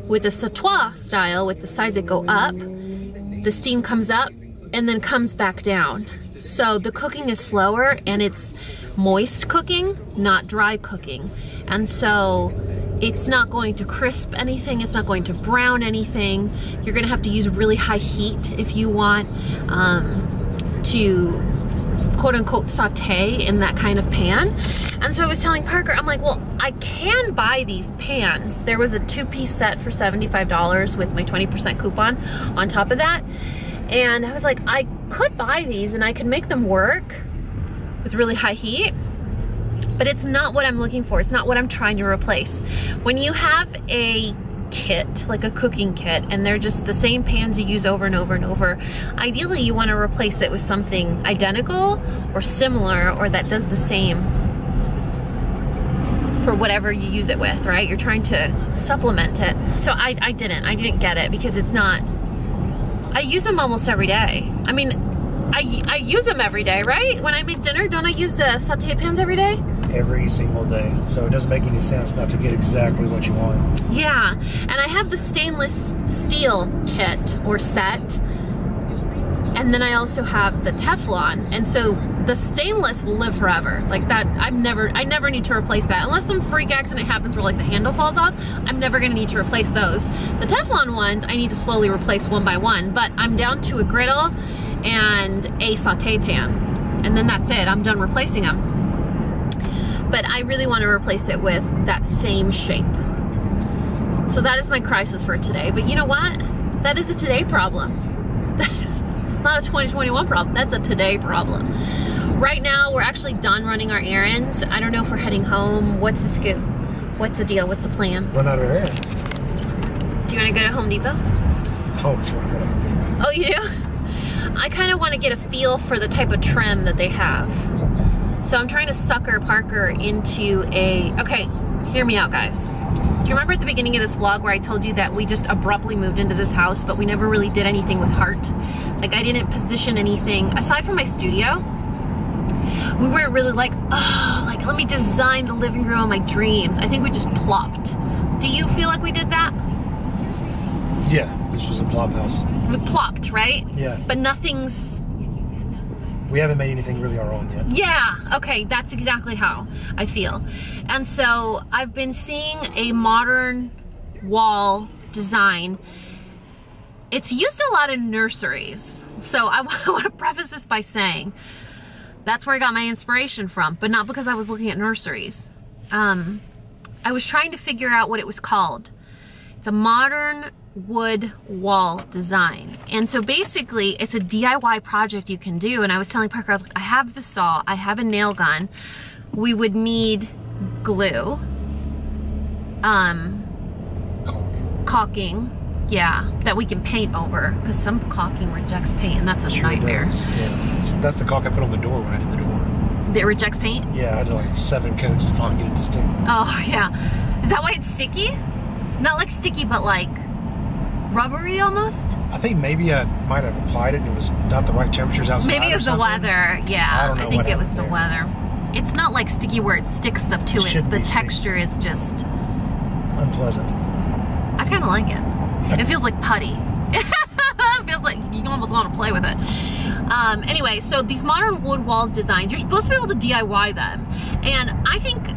With the sautoir style, with the sides that go up, the steam comes up and then comes back down. So the cooking is slower and it's moist cooking, not dry cooking. And so it's not going to crisp anything, it's not going to brown anything. You're gonna have to use really high heat if you want to quote unquote saute in that kind of pan. And so I was telling Parker, I'm like, well, I can buy these pans. There was a 2-piece set for $75 with my 20% coupon on top of that. And I was like, I could buy these and I could make them work with really high heat, but it's not what I'm looking for. It's not what I'm trying to replace. When you have a kit, like a cooking kit, and they're just the same pans you use over and over and over, ideally you want to replace it with something identical or similar or that does the same for whatever you use it with, right? You're trying to supplement it. So I didn't get it because it's not, I use them almost every day. I mean, I use them every day, right? When I make dinner, don't I use the saute pans every day? Every single day. So it doesn't make any sense not to get exactly what you want. Yeah, and I have the stainless steel kit or set, and then I also have the Teflon, and so the stainless will live forever. Like that, I never need to replace that. Unless some freak accident happens where like the handle falls off, I'm never gonna need to replace those. The Teflon ones, I need to slowly replace one by one, but I'm down to a griddle and a saute pan. And then that's it, I'm done replacing them. But I really want to replace it with that same shape. So that is my crisis for today. But you know what? That is a today problem. It's not a 2021 problem, that's a today problem. Right now, we're actually done running our errands. I don't know if we're heading home. What's the scoop? What's the deal? What's the plan? Run out of errands. Do you want to go to Home Depot? Oh, it's what I'm doing. Oh, you do? I kind of want to get a feel for the type of trim that they have. So I'm trying to sucker Parker into a, okay, hear me out, guys. Do you remember at the beginning of this vlog where I told you that we just abruptly moved into this house, but we never really did anything with heart? Like I didn't position anything, aside from my studio, we weren't really like, oh, like let me design the living room of my dreams. I think we just plopped. Do you feel like we did that? Yeah, this was a plop house. We plopped, right? Yeah. But nothing's... We haven't made anything really our own yet. Yeah, okay, that's exactly how I feel. And so I've been seeing a modern wall design. It's used a lot in nurseries. So I want to preface this by saying that's where I got my inspiration from, but not because I was looking at nurseries. I was trying to figure out what it was called. It's a modern wood wall design. And so basically it's a DIY project you can do. And I was telling Parker, I was like, I have the saw, I have a nail gun. We would need glue, caulking, yeah, that we can paint over, because some caulking rejects paint and that's a nightmare. Yeah, that's the caulk I put on the door when I did the door. It rejects paint? Yeah, I did like 7 coats to finally get it to stick. Oh yeah. Is that why it's sticky? Not like sticky, but like rubbery almost? I think maybe I might have applied it and it was not the right temperatures outside. Maybe it was the weather. Yeah, I think it was the weather. It's not like sticky where it sticks stuff to it. The texture is just unpleasant. I kind of like it. It feels like putty. It feels like you almost want to play with it. Anyway, so these modern wood walls designs, you're supposed to be able to DIY them. And I think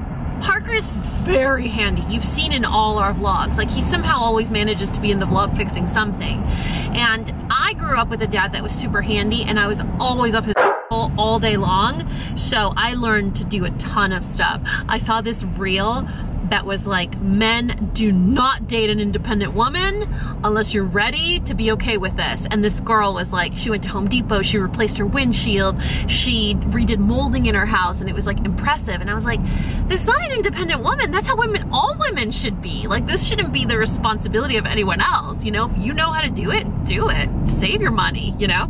Parker's very handy. You've seen in all our vlogs. Like he somehow always manages to be in the vlog fixing something. And I grew up with a dad that was super handy and I was always up his all day long. So I learned to do a ton of stuff. I saw this reel that was like, men do not date an independent woman unless you're ready to be okay with this. And this girl was like, she went to Home Depot, she replaced her windshield, she redid molding in her house, and it was like impressive. And I was like, this is not an independent woman. That's how all women should be. Like this shouldn't be the responsibility of anyone else. You know, if you know how to do it, do it. Save your money, you know?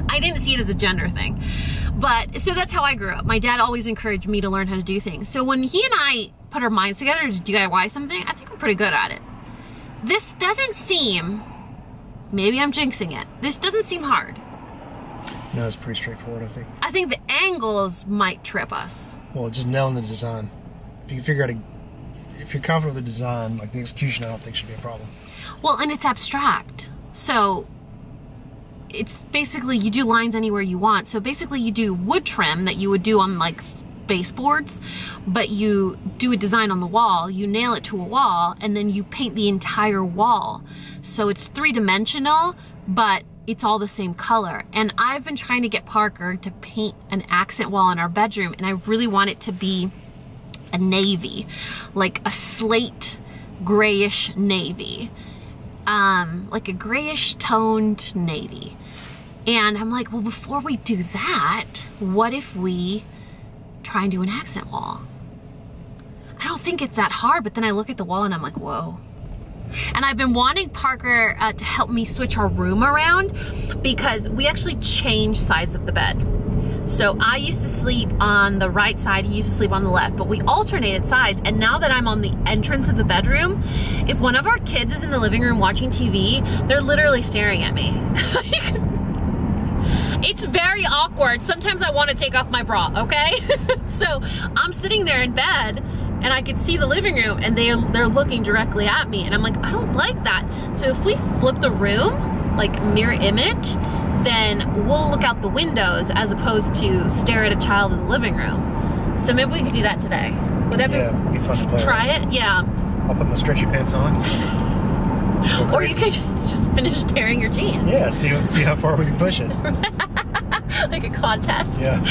I didn't see it as a gender thing. But, so that's how I grew up. My dad always encouraged me to learn how to do things. So when he and I put our minds together to DIY something, I think we're pretty good at it. This doesn't seem, maybe I'm jinxing it, this doesn't seem hard. No, it's pretty straightforward, I think. I think the angles might trip us. Well, just nailing the design. If you can figure out, if you're confident with the design, like the execution, I don't think should be a problem. Well, and it's abstract. So it's basically, you do lines anywhere you want. So basically you do wood trim that you would do on like baseboards, but you do a design on the wall, you nail it to a wall, and then you paint the entire wall. So it's 3-dimensional, but it's all the same color. And I've been trying to get Parker to paint an accent wall in our bedroom, and I really want it to be a navy, like a slate grayish navy, like a grayish toned navy. And I'm like, well, before we do that, what if we try and do an accent wall? I don't think it's that hard, but then I look at the wall and I'm like, whoa. And I've been wanting Parker to help me switch our room around, because we actually changed sides of the bed. So I used to sleep on the right side, he used to sleep on the left, but we alternated sides. And now that I'm on the entrance of the bedroom, if one of our kids is in the living room watching TV, they're literally staring at me. It's very awkward. Sometimes I want to take off my bra, okay? So I'm sitting there in bed and I could see the living room and they're looking directly at me, and I'm like, I don't like that. So if we flip the room, like mirror image, then we'll look out the windows as opposed to stare at a child in the living room. So maybe we could do that today. Would that be fun to play try with. it? Yeah. I'll put my stretchy pants on. Or you could just finish tearing your jeans. Yeah, see how far we can push it. Like a contest. Yeah.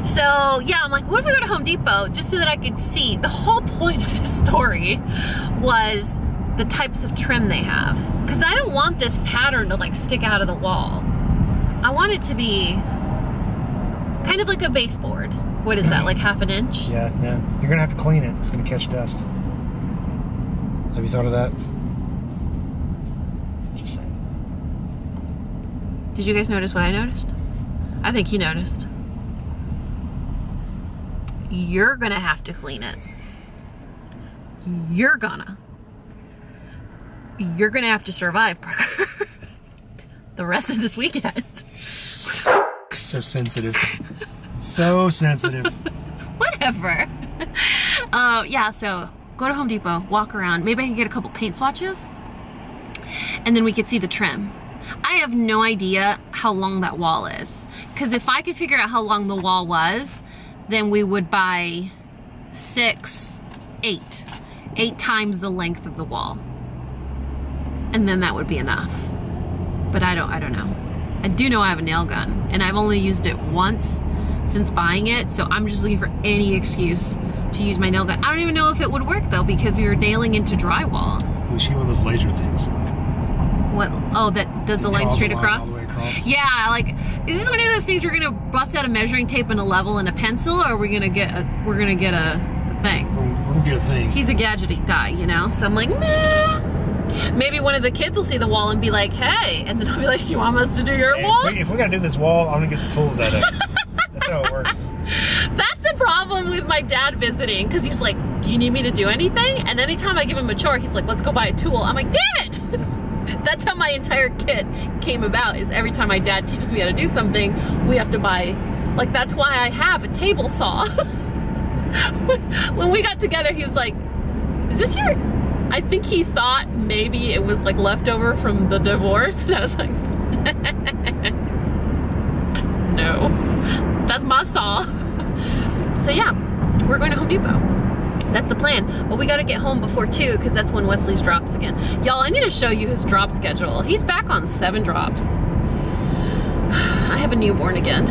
So yeah, I'm like, what if we go to Home Depot just so that I could see? The whole point of this story was the types of trim they have. Because I don't want this pattern to like stick out of the wall. I want it to be kind of like a baseboard. What is that, like half an inch? Yeah, you're gonna have to clean it. It's gonna catch dust. Have you thought of that? Just saying. Did you guys notice what I noticed? I think he noticed. You're gonna have to clean it. You're gonna have to survive, Parker. The rest of this weekend. So sensitive. So sensitive. Whatever. Yeah, so go to Home Depot, walk around. Maybe I can get a couple paint swatches, and then we could see the trim. I have no idea how long that wall is, because if I could figure out how long the wall was, then we would buy 8 times the length of the wall, and then that would be enough. But I don't know. I do know I have a nail gun, and I've only used it once since buying it, so I'm just looking for any excuse to use my nail gun. I don't even know if it would work though, because you're nailing into drywall. We should get one of those laser things. What? Oh, that does the line straight across? All the way across? Yeah, like, is this one of those things we're gonna bust out a measuring tape and a level and a pencil, or are we gonna get a thing? We're gonna get a thing. He's a gadgety guy, you know? So I'm like, nah. Maybe one of the kids will see the wall and be like, hey, and then I'll be like, you want us to do your wall? If we gotta do this wall, I'm gonna get some tools out of it. That's how it works. That's the problem with my dad visiting, because he's like, do you need me to do anything? And anytime I give him a chore, he's like, let's go buy a tool. I'm like, damn it! That's how my entire kit came about, is every time my dad teaches me how to do something, we have to buy, like, that's why I have a table saw. When we got together, he was like, is this your, I think he thought maybe it was like leftover from the divorce, and I was like, no, that's my saw. So yeah, we're going to Home Depot. That's the plan. But we got to get home before 2, because that's when Wesley's drops again. Y'all, I need to show you his drop schedule. He's back on 7 drops. I have a newborn again.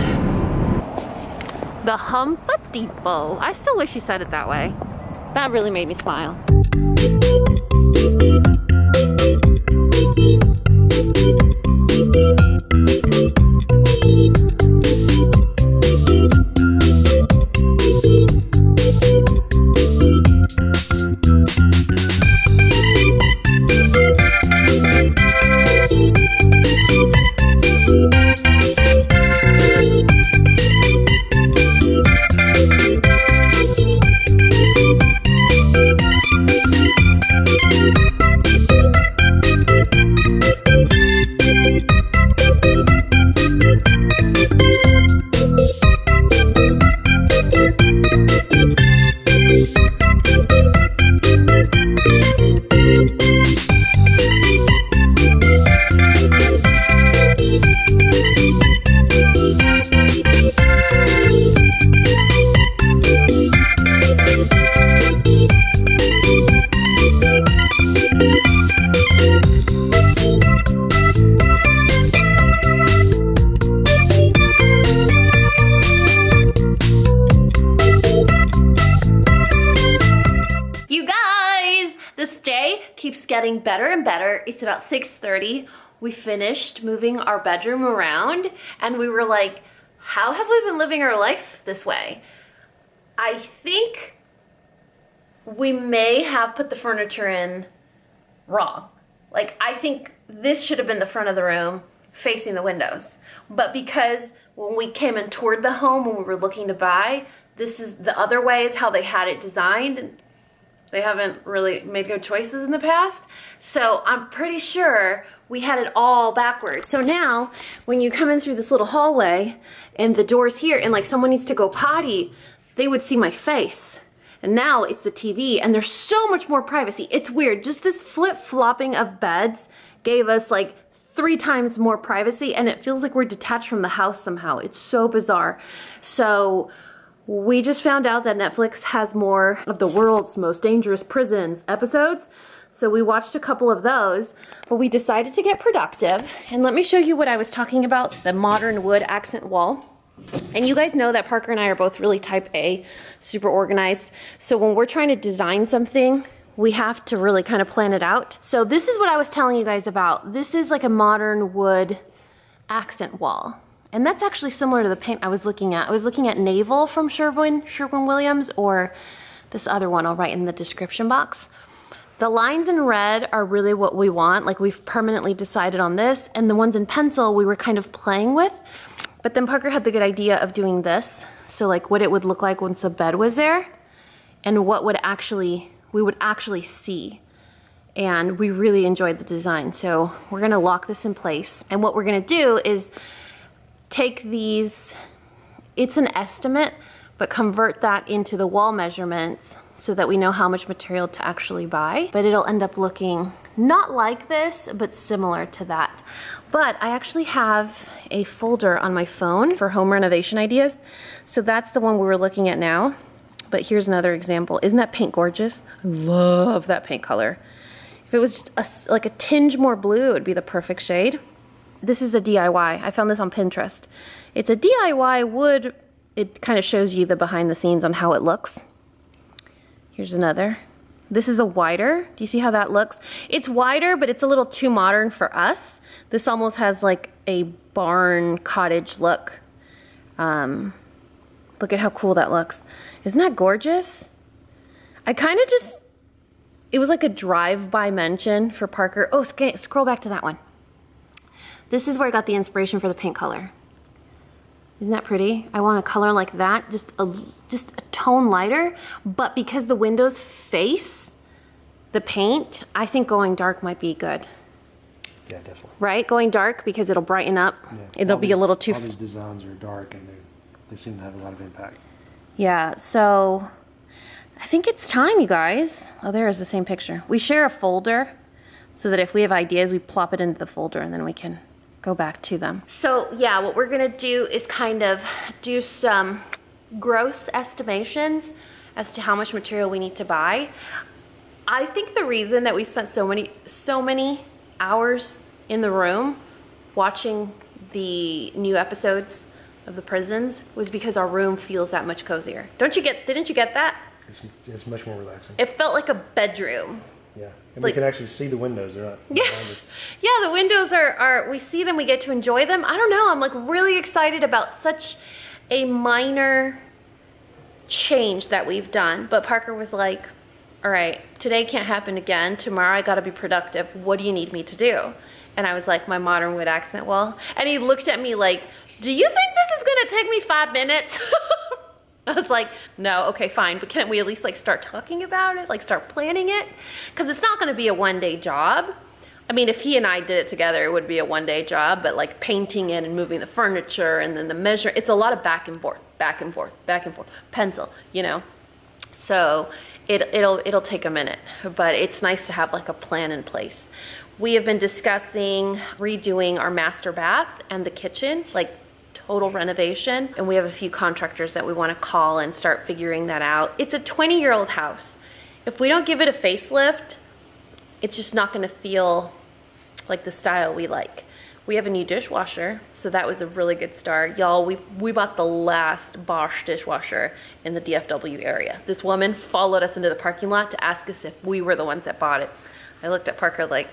The Home Depot. I still wish he said it that way. That really made me smile. getting better and better. It's about 6:30. We finished moving our bedroom around and we were like, how have we been living our life this way? I think we may have put the furniture in wrong. Like, I think this should have been the front of the room facing the windows. But because when we came and toured the home when we were looking to buy, this is the other way is how they had it designed. They haven't really made good choices in the past. So I'm pretty sure we had it all backwards. So now when you come in through this little hallway and the door's here and like someone needs to go potty, they would see my face. And now it's the TV and there's so much more privacy. It's weird. Just this flip-flopping of beds gave us like 3 times more privacy and it feels like we're detached from the house somehow. It's so bizarre. So we just found out that Netflix has more of the world's most dangerous prisons episodes. So we watched a couple of those, but we decided to get productive. And let me show you what I was talking about, the modern wood accent wall. And you guys know that Parker and I are both really type A, super organized. So when we're trying to design something, we have to really kind of plan it out. So this is what I was telling you guys about. This is like a modern wood accent wall. And that's actually similar to the paint I was looking at. I was looking at Naval from Sherwin-Williams, or this other one I'll write in the description box. The lines in red are really what we want. Like, we've permanently decided on this, and the ones in pencil we were kind of playing with. But then Parker had the good idea of doing this. So like what it would look like once the bed was there and what would we would actually see. And we really enjoyed the design. So we're gonna lock this in place. And what we're gonna do is take these, it's an estimate, but convert that into the wall measurements so that we know how much material to actually buy. But it'll end up looking not like this, but similar to that. But I actually have a folder on my phone for home renovation ideas. So that's the one we were looking at now. But here's another example. Isn't that paint gorgeous? I love that paint color. If it was just like a tinge more blue, it would be the perfect shade. This is a DIY. I found this on Pinterest. It's a DIY wood. It kind of shows you the behind the scenes on how it looks. Here's another. This is a wider. Do you see how that looks? It's wider, but it's a little too modern for us. This almost has like a barn cottage look. Look at how cool that looks. Isn't that gorgeous? I kind of just, it was like a drive-by mention for Parker. Oh, okay, scroll back to that one. This is where I got the inspiration for the paint color. Isn't that pretty? I want a color like that, just a tone lighter, but because the windows face the paint, I think going dark might be good. Yeah, definitely. Right? Going dark because it'll brighten up. Yeah. It'll be a little too... All these designs are dark and they seem to have a lot of impact. Yeah, so I think it's time, you guys. Oh, there is the same picture. We share a folder so that if we have ideas, we plop it into the folder and then we can go back to them. So yeah, what we're gonna do is kind of do some gross estimations as to how much material we need to buy. I think the reason that we spent so many hours in the room watching the new episodes of the prisons was because our room feels that much cozier. Didn't you get that? It's much more relaxing. It felt like a bedroom. Yeah, and like, we can actually see the windows. They're not behind us. Yeah, the windows are, we see them, we get to enjoy them. I don't know, I'm like really excited about such a minor change that we've done. But Parker was like, all right, today can't happen again. Tomorrow I gotta be productive. What do you need me to do? And I was like, my modern wood accent wall. And he looked at me like, do you think this is gonna take me 5 minutes? I was like, no, okay, fine, but can't we at least like start talking about it, like start planning it? Because it's not gonna be a one-day job. I mean, if he and I did it together, it would be a one-day job, but like painting it and moving the furniture and then the measure, it's a lot of back and forth, back and forth, back and forth, pencil, you know? So it'll take a minute, but it's nice to have like a plan in place. We have been discussing redoing our master bath and the kitchen, like total renovation, and we have a few contractors that we want to call and start figuring that out. It's a 20-year-old house. If we don't give it a facelift, it's just not going to feel like the style we like. We have a new dishwasher, so that was a really good start. Y'all, we bought the last Bosch dishwasher in the DFW area. This woman followed us into the parking lot to ask us if we were the ones that bought it. I looked at Parker like,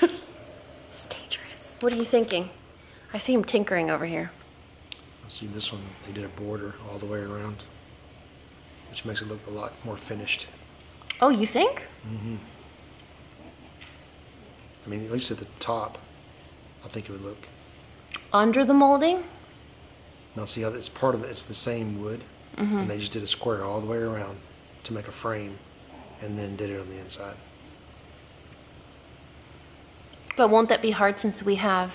it's dangerous. What are you thinking? I see him tinkering over here. I see this one, they did a border all the way around, which makes it look a lot more finished. Oh, you think? Mm-hmm. I mean, at least at the top, I think it would look. Under the molding? Now see how it's part of it, it's the same wood, and they just did a square all the way around to make a frame, and then did it on the inside. But won't that be hard since we have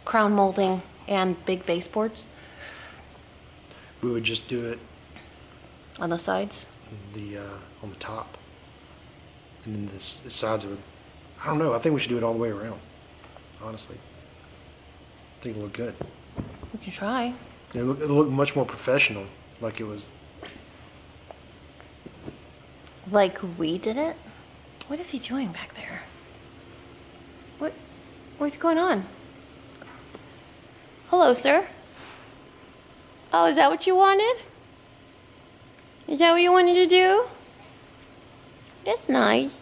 crown molding and big baseboards? We would just do it on the sides? On the top. And then the sides would, I don't know, I think we should do it all the way around, honestly. I think it'll look good. We can try. It'll look much more professional, like it was. Like we did it? What is he doing back there? What's going on? Hello, sir. Oh, is that what you wanted? Is that what you wanted to do? That's nice.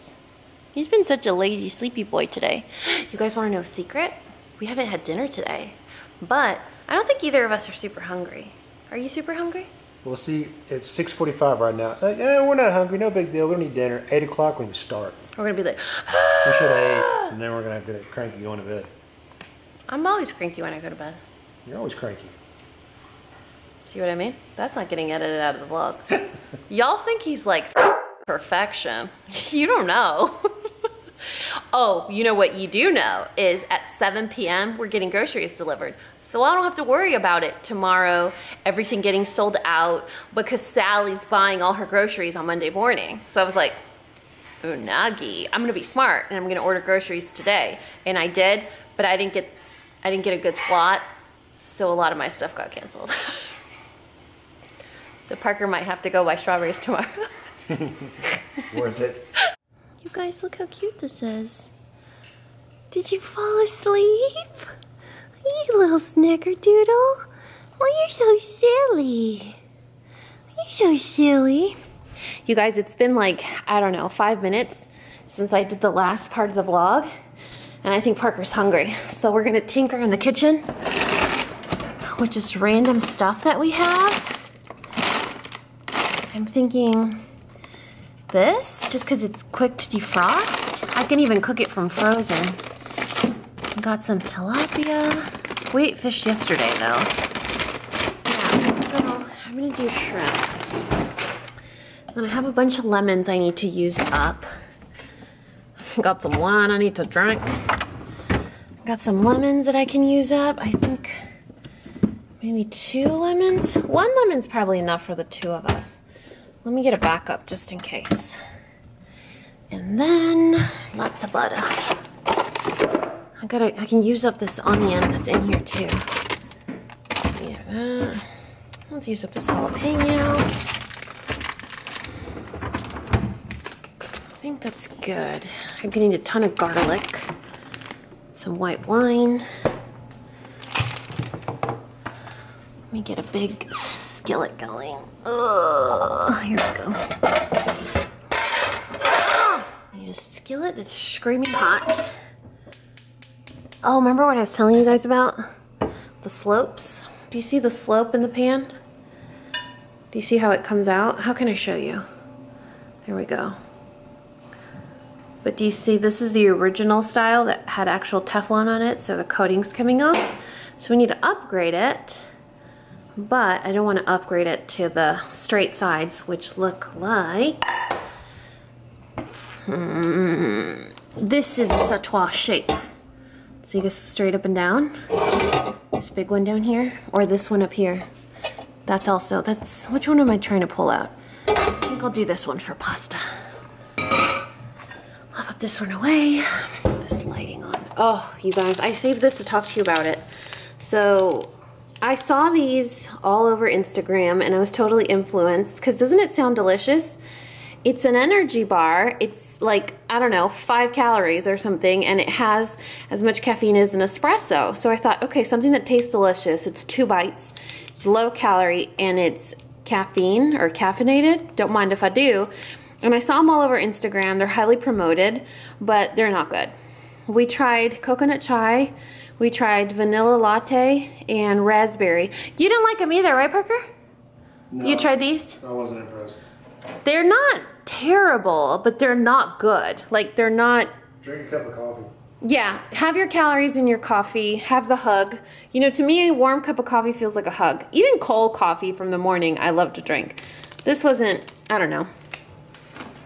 He's been such a lazy, sleepy boy today. You guys want to know a secret? We haven't had dinner today, but I don't think either of us are super hungry. Are you super hungry? Well, see, it's 6:45 right now. We're not hungry, no big deal. We don't need dinner. 8 o'clock when we start. We're gonna be like, we should have ate, and then we're gonna have to get cranky going to bed. I'm always cranky when I go to bed. You're always cranky. See what I mean? That's not getting edited out of the vlog. Y'all think he's like perfection. You don't know. Oh, you know what you do know is at 7 p.m. we're getting groceries delivered. So I don't have to worry about it tomorrow, everything getting sold out because Sally's buying all her groceries on Monday morning. So I was like, unagi, I'm gonna be smart and I'm gonna order groceries today. And I did, but I didn't get a good slot. So a lot of my stuff got canceled. So Parker might have to go buy strawberries tomorrow. Worth it. You guys, look how cute this is. Did you fall asleep? You little snickerdoodle. Oh, you're so silly. You're so silly. You guys, it's been like, I don't know, 5 minutes since I did the last part of the vlog. And I think Parker's hungry. So we're gonna tinker in the kitchen with just random stuff that we have. I'm thinking this, just because it's quick to defrost. I can even cook it from frozen. Got some tilapia. We ate fish yesterday though. Yeah, I'm gonna do shrimp. And I have a bunch of lemons I need to use up. Got some wine I need to drink. Got some lemons that I can use up. I think maybe 2 lemons. 1 lemon's probably enough for the 2 of us. Let me get a backup just in case. And then lots of butter. I can use up this onion that's in here too. Yeah, let's use up this jalapeno. I think that's good. I'm gonna need a ton of garlic, some white wine. Let me get a big skillet going. Ugh, here we go. Need a skillet that's screaming hot. Oh, remember what I was telling you guys about? The slopes. Do you see the slope in the pan? Do you see how it comes out? How can I show you? There we go. But do you see, this is the original style that had actual Teflon on it, so the coating's coming off. So we need to upgrade it, but I don't want to upgrade it to the straight sides, which look like, this is a sautoir shape. So you go straight up and down. This big one down here, or this one up here. That's also, which one am I trying to pull out? I think I'll do this one for pasta. I'll put this one away. Put this lighting on. Oh, you guys, I saved this to talk to you about it. So I saw these all over Instagram and I was totally influenced because doesn't it sound delicious? It's an energy bar. It's like, I don't know, 5 calories or something, and it has as much caffeine as an espresso. So I thought, okay, something that tastes delicious. It's 2 bites. It's low calorie and it's caffeine or caffeinated. Don't mind if I do. And I saw them all over Instagram. They're highly promoted, but they're not good. We tried coconut chai, we tried vanilla latte, and raspberry. You didn't like them either, right, Parker? No, you tried these? I wasn't impressed. They're not terrible, but they're not good. Like, they're not... Drink a cup of coffee. Yeah, have your calories in your coffee, have the hug. You know, to me, a warm cup of coffee feels like a hug. Even cold coffee from the morning, I love to drink. This wasn't, I don't know.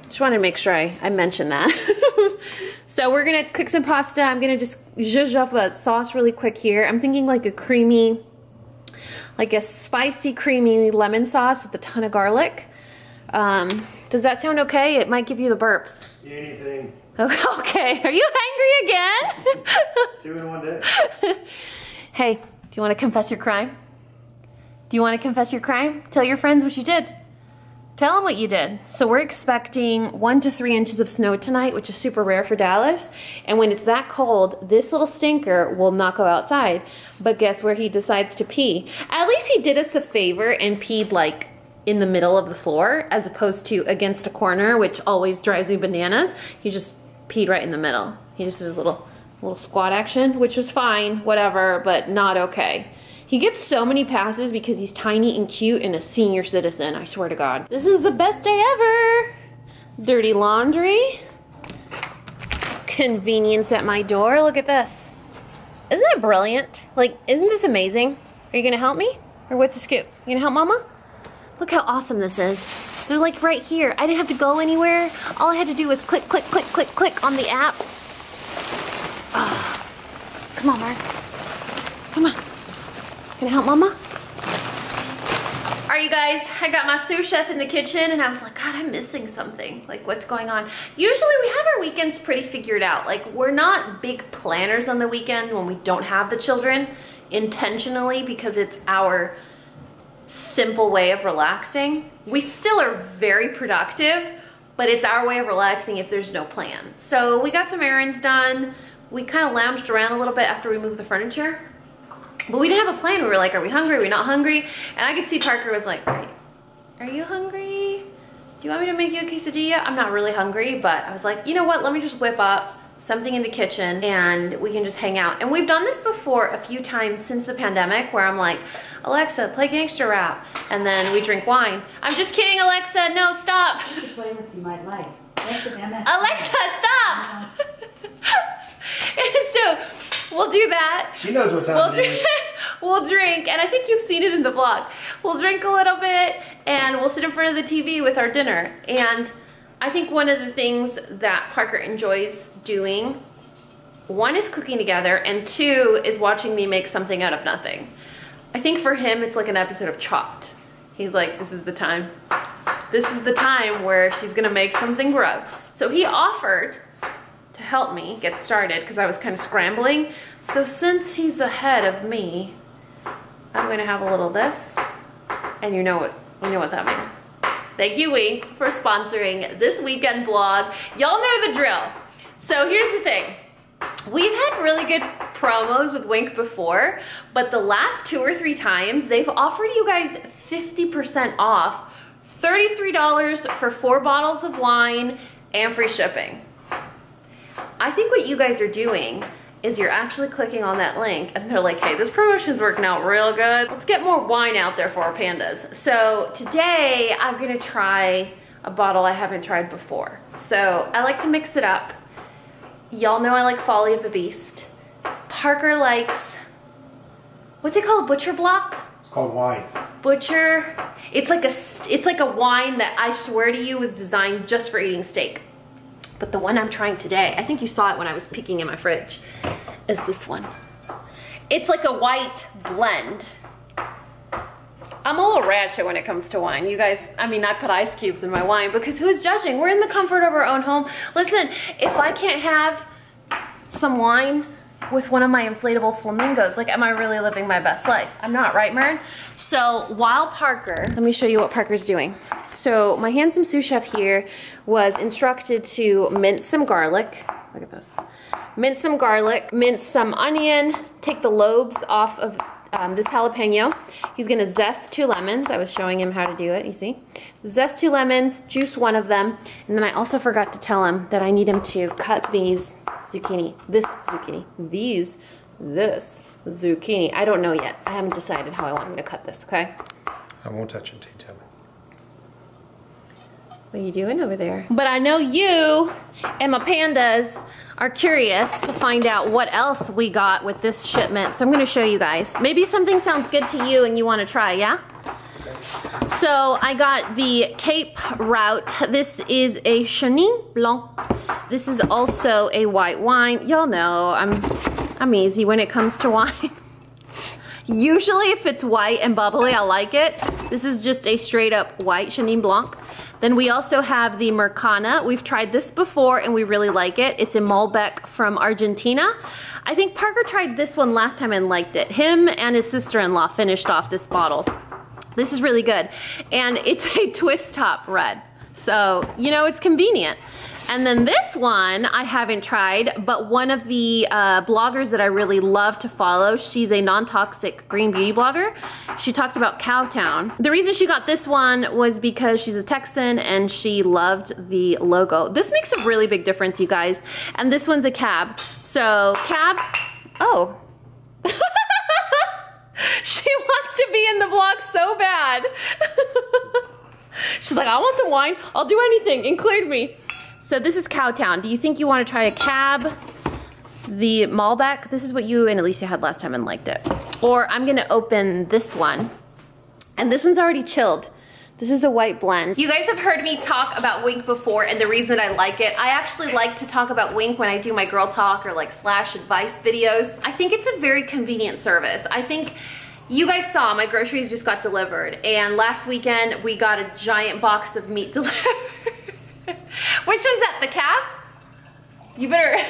Just wanted to make sure I mentioned that. So we're gonna cook some pasta. I'm gonna just zhuzh up a sauce really quick here. I'm thinking like a creamy, like a spicy, creamy lemon sauce with a ton of garlic. Does that sound okay? It might give you the burps. Anything. Okay, are you hangry again? 2 in 1 day. Hey, do you want to confess your crime? Do you want to confess your crime? Tell your friends what you did. Tell them what you did. So we're expecting 1 to 3 inches of snow tonight, which is super rare for Dallas. And when it's that cold, this little stinker will not go outside. But guess where he decides to pee? At least he did us a favor and peed like in the middle of the floor as opposed to against a corner, which always drives me bananas. He just peed right in the middle. He just did his little squat action, which was fine, whatever, but not okay. He gets so many passes because he's tiny and cute and a senior citizen, I swear to God. This is the best day ever. Dirty laundry. Convenience at my door, look at this. Isn't that brilliant? Like, isn't this amazing? Are you gonna help me? Or what's the scoop? You gonna help Mama? Look how awesome this is. They're like right here. I didn't have to go anywhere. All I had to do was click, click, click, click, click on the app. Oh. Come on, Mark. Come on. Can I help Mama? All right, you guys, I got my sous chef in the kitchen and I was like, God, I'm missing something. Like, what's going on? Usually we have our weekends pretty figured out. Like, we're not big planners on the weekend when we don't have the children intentionally because it's our simple way of relaxing. We still are very productive, but it's our way of relaxing if there's no plan. So we got some errands done. We kind of lounged around a little bit after we moved the furniture. But we didn't have a plan. We were like, are we hungry? Are we not hungry? And I could see Parker was like, are you hungry? Do you want me to make you a quesadilla? I'm not really hungry, but I was like, you know what? Let me just whip up something in the kitchen and we can just hang out. And we've done this before a few times since the pandemic where I'm like, Alexa, play gangster rap. And then we drink wine. I'm just kidding, Alexa. No, stop. Playlist you might like. Alexa, stop. And so we'll do that. She knows what time it is. We'll drink, and I think you've seen it in the vlog. We'll drink a little bit, and we'll sit in front of the TV with our dinner. And I think one of the things that Parker enjoys doing, 1 is cooking together, and 2 is watching me make something out of nothing. I think for him, it's like an episode of Chopped. He's like, this is the time. This is the time where she's gonna make something gross. So he offered to help me get started because I was kind of scrambling. So since he's ahead of me, I'm gonna have a little of this, and you know what that means. Thank you, Winc, for sponsoring this weekend vlog. Y'all know the drill. So here's the thing. We've had really good promos with Winc before, but the last 2 or 3 times, they've offered you guys 50% off, $33 for 4 bottles of wine and free shipping. I think what you guys are doing is you're actually clicking on that link and they're like, hey, this promotion's working out real good. Let's get more wine out there for our pandas. So today I'm gonna try a bottle I haven't tried before. So I like to mix it up. Y'all know I like Folly of the Beast. Parker likes, what's it called, Butcher Block? It's called wine. Butcher, it's like a wine that I swear to you was designed just for eating steak. But the one I'm trying today, I think you saw it when I was peeking in my fridge, is this one. It's like a white blend. I'm a little ratchet when it comes to wine. You guys, I mean, I put ice cubes in my wine because who's judging? We're in the comfort of our own home. Listen, if I can't have some wine with one of my inflatable flamingos, like, am I really living my best life? I'm not, right, Mern? So while Parker, let me show you what Parker's doing. So my handsome sous chef here was instructed to mince some garlic. Look at this. Mince some garlic, mince some onion, take the lobes off of this jalapeno. He's gonna zest 2 lemons. I was showing him how to do it, you see. Zest 2 lemons, juice 1 of them, and then I also forgot to tell him that I need him to cut these zucchini, this zucchini. I don't know yet. I haven't decided how I want him to cut this, okay? I won't touch it until you tell me. What are you doing over there? But I know you and my pandas are curious to find out what else we got with this shipment. So I'm gonna show you guys. Maybe something sounds good to you and you wanna try, yeah? So I got the Cape Route. This is a Chenin Blanc. This is also a white wine. Y'all know I'm easy when it comes to wine. Usually if it's white and bubbly, I like it. This is just a straight up white Chenin Blanc. Then we also have the Mercana. We've tried this before and we really like it. It's a Malbec from Argentina. I think Parker tried this one last time and liked it. Him and his sister-in-law finished off this bottle. This is really good. And it's a twist top red. So, you know, it's convenient. And then this one I haven't tried, but one of the bloggers that I really love to follow, she's a non-toxic green beauty blogger. She talked about Cowtown. The reason she got this one was because she's a Texan and she loved the logo. This makes a really big difference, you guys. And this one's a Cab. So Cab, oh. She wants to be in the vlog so bad. She's like, I want some wine. I'll do anything, include me. So this is Cowtown. Do you think you want to try a Cab, the Malbec? This is what you and Alicia had last time and liked it. Or I'm gonna open this one. And this one's already chilled. This is a white blend. You guys have heard me talk about Winc before and the reason I like it. I actually like to talk about Winc when I do my girl talk or like slash advice videos. I think it's a very convenient service. I think you guys saw my groceries just got delivered and last weekend we got a giant box of meat delivered. Which one's that, the Cab? You better,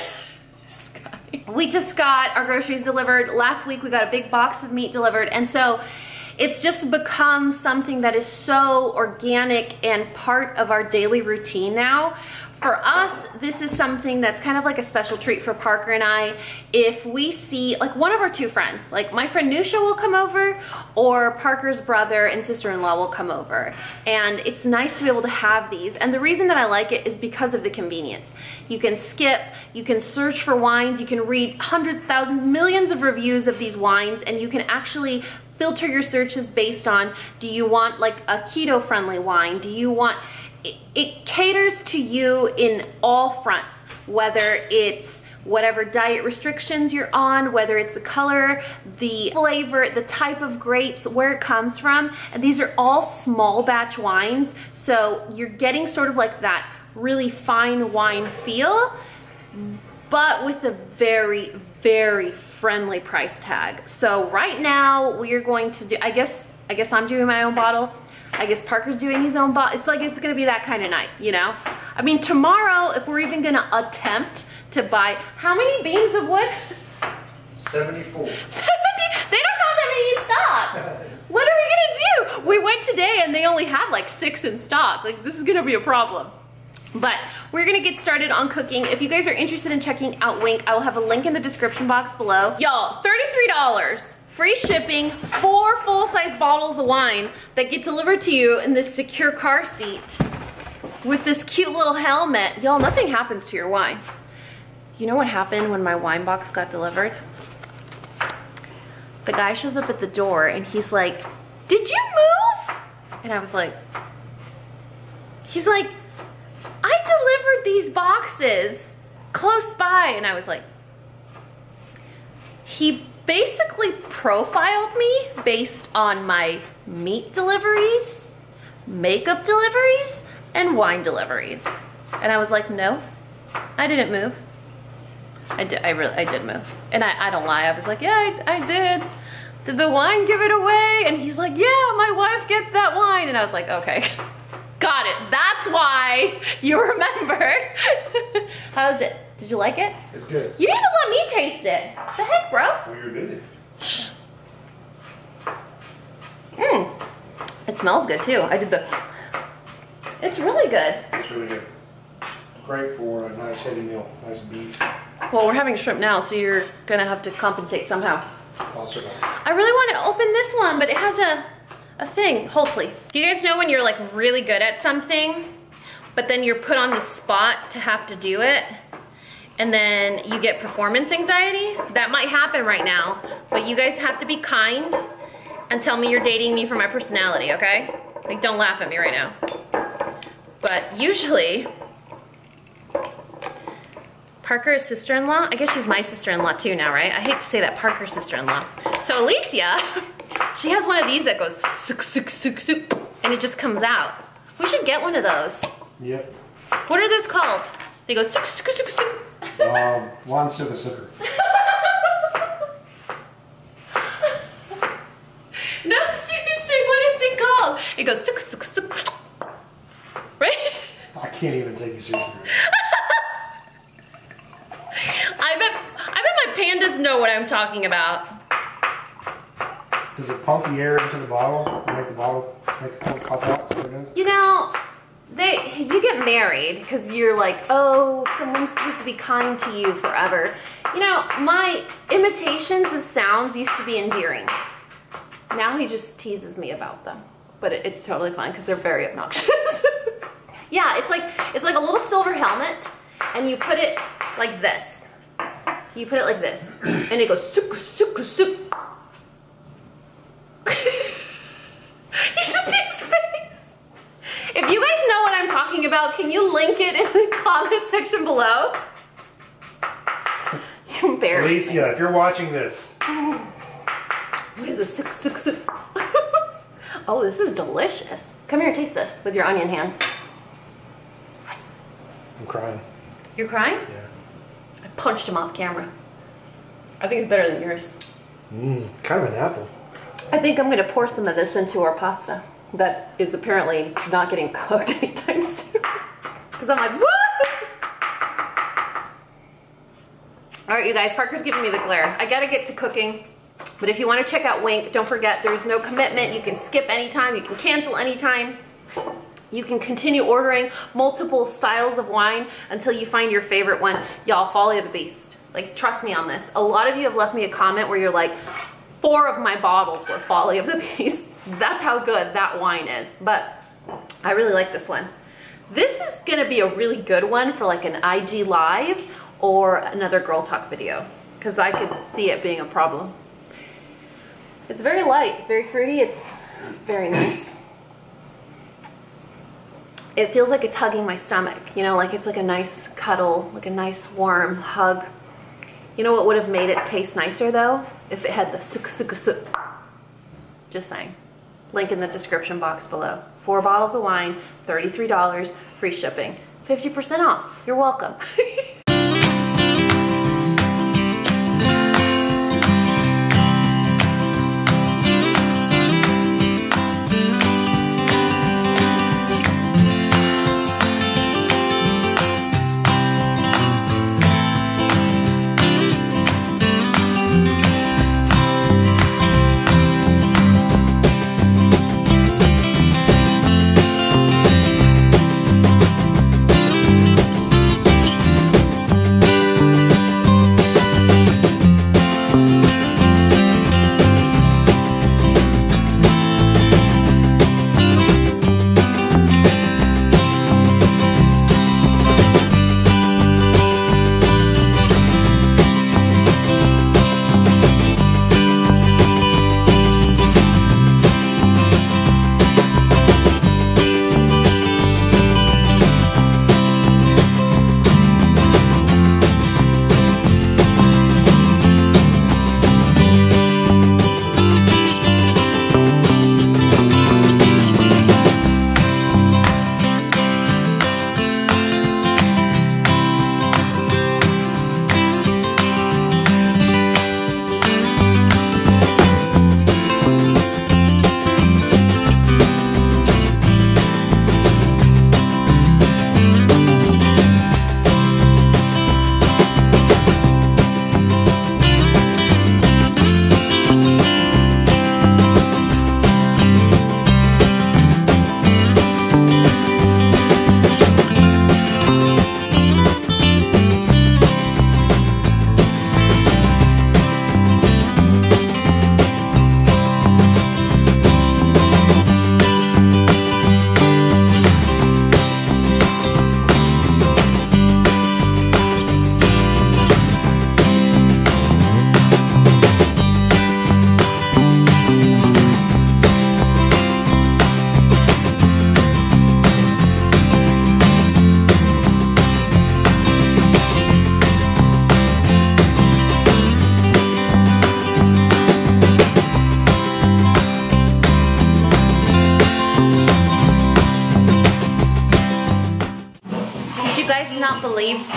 we just got our groceries delivered. Last week we got a big box of meat delivered and so it's just become something that is so organic and part of our daily routine now. For us, this is something that's kind of like a special treat for Parker and I. If we see, like one of our 2 friends, like my friend Nusha will come over or Parker's brother and sister-in-law will come over. And it's nice to be able to have these. And the reason that I like it is because of the convenience. You can skip, you can search for wines, you can read hundreds, thousands, millions of reviews of these wines, and you can actually filter your searches based on, do you want like a keto-friendly wine? Do you want, it caters to you in all fronts, whether it's whatever diet restrictions you're on, whether it's the color, the flavor, the type of grapes, where it comes from. And these are all small batch wines, so you're getting sort of like that really fine wine feel, but with a very, very friendly price tag. So right now we are going to do, I guess I'm doing my own bottle. I guess Parker's doing his own bottle. It's like, it's gonna be that kind of night, you know? I mean, tomorrow, if we're even gonna attempt to buy, how many beams of wood? 74. 70? They don't have that many in stock. What are we gonna do? We went today and they only had like 6 in stock. Like, this is gonna be a problem. But we're gonna get started on cooking. If you guys are interested in checking out Winc, I will have a link in the description box below. Y'all, $33, free shipping, 4 full-size bottles of wine that get delivered to you in this secure car seat with this cute little helmet. Y'all, nothing happens to your wines. You know what happened when my wine box got delivered? The guy shows up at the door and he's like, "Did you move?" And I was like, he's like, "I delivered these boxes close by." And I was like, he basically profiled me based on my meat deliveries, makeup deliveries, and wine deliveries. And I was like, no, I didn't move. I did move. And I don't lie, I was like, yeah, I did. Did the wine give it away? And he's like, yeah, my wife gets that wine. And I was like, okay, got it. That's why you remember. How is it? Did you like it? It's good. You didn't let me taste it. What the heck, bro? Well, you were busy. It smells good too. I did the, it's really good. It's really good. Great for a nice heavy meal, nice beef. Well, we're having shrimp now, so you're gonna have to compensate somehow. I really want to open this one, but it has a thing. Hold, please. Do you guys know when you're like really good at something, but then you're put on the spot to have to do it, and then you get performance anxiety? That might happen right now, but you guys have to be kind and tell me you're dating me for my personality, okay? Like, don't laugh at me right now. But usually, Parker's sister-in-law, I guess she's my sister-in-law too now, right? I hate to say that, Parker's sister-in-law. So Alicia, she has one of these that goes suk, suk, suk, suk, and it just comes out. We should get one of those. Yep. What are those called? They go suk, suk, suk, suk. One sugar sugar. No, seriously, what is it called? It goes suk, suk, suk. Right? I can't even take you seriously. I bet my pandas know what I'm talking about. Does it pump the air into the bottle and make the cork pop out? That's what it does? You know, you get married because you're like, oh, someone's supposed to be kind to you forever. You know, my imitations of sounds used to be endearing. Now he just teases me about them, but it's totally fine because they're very obnoxious. Yeah, it's like a little silver helmet, and you put it like this. You put it like this, and it goes suk suk suk. You should see his face. If you guys know what I'm talking about, can you link it in the comment section below? You embarrass me. Alicia, if you're watching this. What is this? Suk suk suk. Oh, this is delicious. Come here, taste this with your onion hands. I'm crying. You're crying? Yeah. I punched him off camera. I think it's better than yours. Kind of an apple. I think I'm gonna pour some of this into our pasta that is apparently not getting cooked anytime soon. Because I'm like, woo! All right, you guys, Parker's giving me the glare. I gotta get to cooking. But if you wanna check out Winc, don't forget there's no commitment. You can skip anytime, you can cancel anytime. You can continue ordering multiple styles of wine until you find your favorite one. Y'all, Folly of the Beast. Like, trust me on this. A lot of you have left me a comment where you're like, 4 of my bottles were Folly of the Beast. That's how good that wine is. But I really like this one. This is gonna be a really good one for like an IG live or another girl talk video, because I could see it being a problem. It's very light, it's very fruity, it's very nice. It feels like it's hugging my stomach, you know, like it's like a nice cuddle, like a nice warm hug. You know what would have made it taste nicer though? If it had the suk suk suk. Just saying. Link in the description box below. 4 bottles of wine, $33, free shipping, 50% off. You're welcome.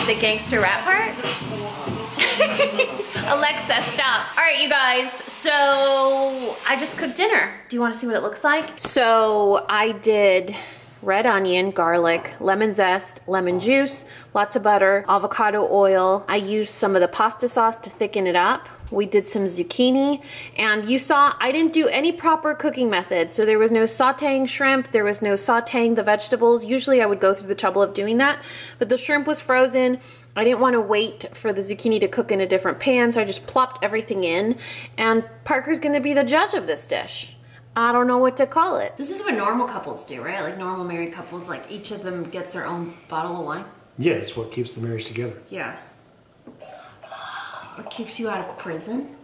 The gangster rap part? Alexa, stop. All right, you guys, so I just cooked dinner. Do you want to see what it looks like? So I did red onion, garlic, lemon zest, lemon juice, lots of butter, avocado oil. I used some of the pasta sauce to thicken it up. We did some zucchini, and you saw I didn't do any proper cooking method. So there was no sauteing shrimp, there was no sauteing the vegetables. Usually I would go through the trouble of doing that, but the shrimp was frozen. I didn't want to wait for the zucchini to cook in a different pan, so I just plopped everything in, and Parker's gonna be the judge of this dish. I don't know what to call it. This is what normal couples do, right? Like normal married couples, like each of them gets their own bottle of wine. Yeah, it's what keeps the marriage together. Yeah. What keeps you out of prison?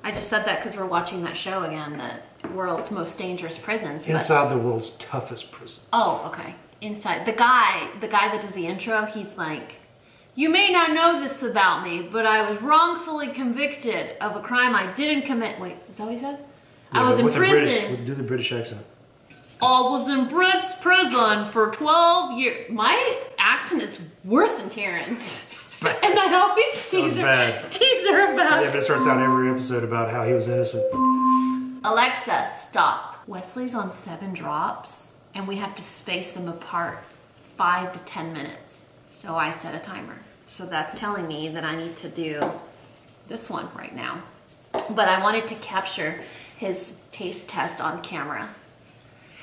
I just said that because we're watching that show again, the world's most dangerous prisons. Inside the world's toughest prisons. Oh, okay. Inside. The guy that does the intro, he's like, you may not know this about me, but I was wrongfully convicted of a crime I didn't commit. Wait, is that what he said? Yeah, I was in prison. Do the British accent. I was in prison for 12 years. My accent is worse than Terrence's. And I always tease her about. Yeah, but it starts out every episode about how he was innocent. Alexa, stop. Wesley's on 7 drops, and we have to space them apart 5 to 10 minutes. So I set a timer. So that's telling me that I need to do this one right now. But I wanted to capture his taste test on camera.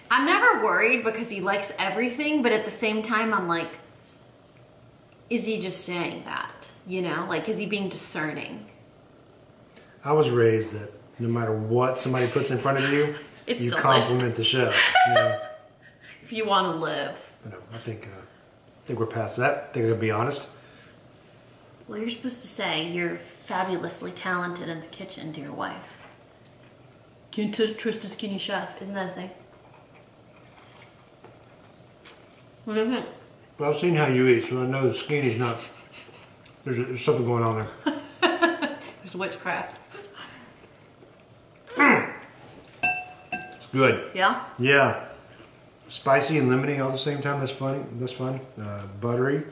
I'm never worried because he likes everything, but at the same time, I'm like, is he just saying that? You know, like, is he being discerning? I was raised that no matter what somebody puts in front of you, you delicious. Compliment the chef. You know? If you want to live. I think we're past that. I think I can be honest. Well, you're supposed to say you're fabulously talented in the kitchen to your wife. Can't trust a skinny chef. Isn't that a thing? What do you think? But I've seen how you eat, so I know the skinny's not. There's something going on there. There's witchcraft. It's good. Yeah? Yeah. Spicy and lemony all at the same time. That's funny. That's fun. Buttery.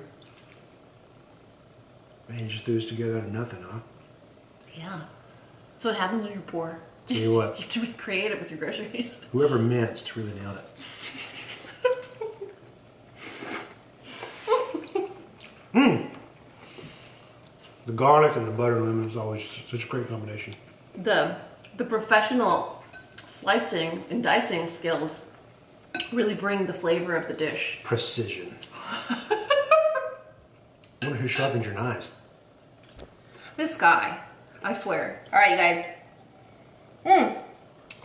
Man, you just threw this together out of nothing, huh? Yeah. That's what happens when you're poor. Tell you what. You have to be creative with your groceries. Whoever minced really nailed it. The garlic and the butter and lemon is always such a great combination. The professional slicing and dicing skills really bring the flavor of the dish. Precision. I wonder who sharpened your knives. This guy, I swear. All right, you guys.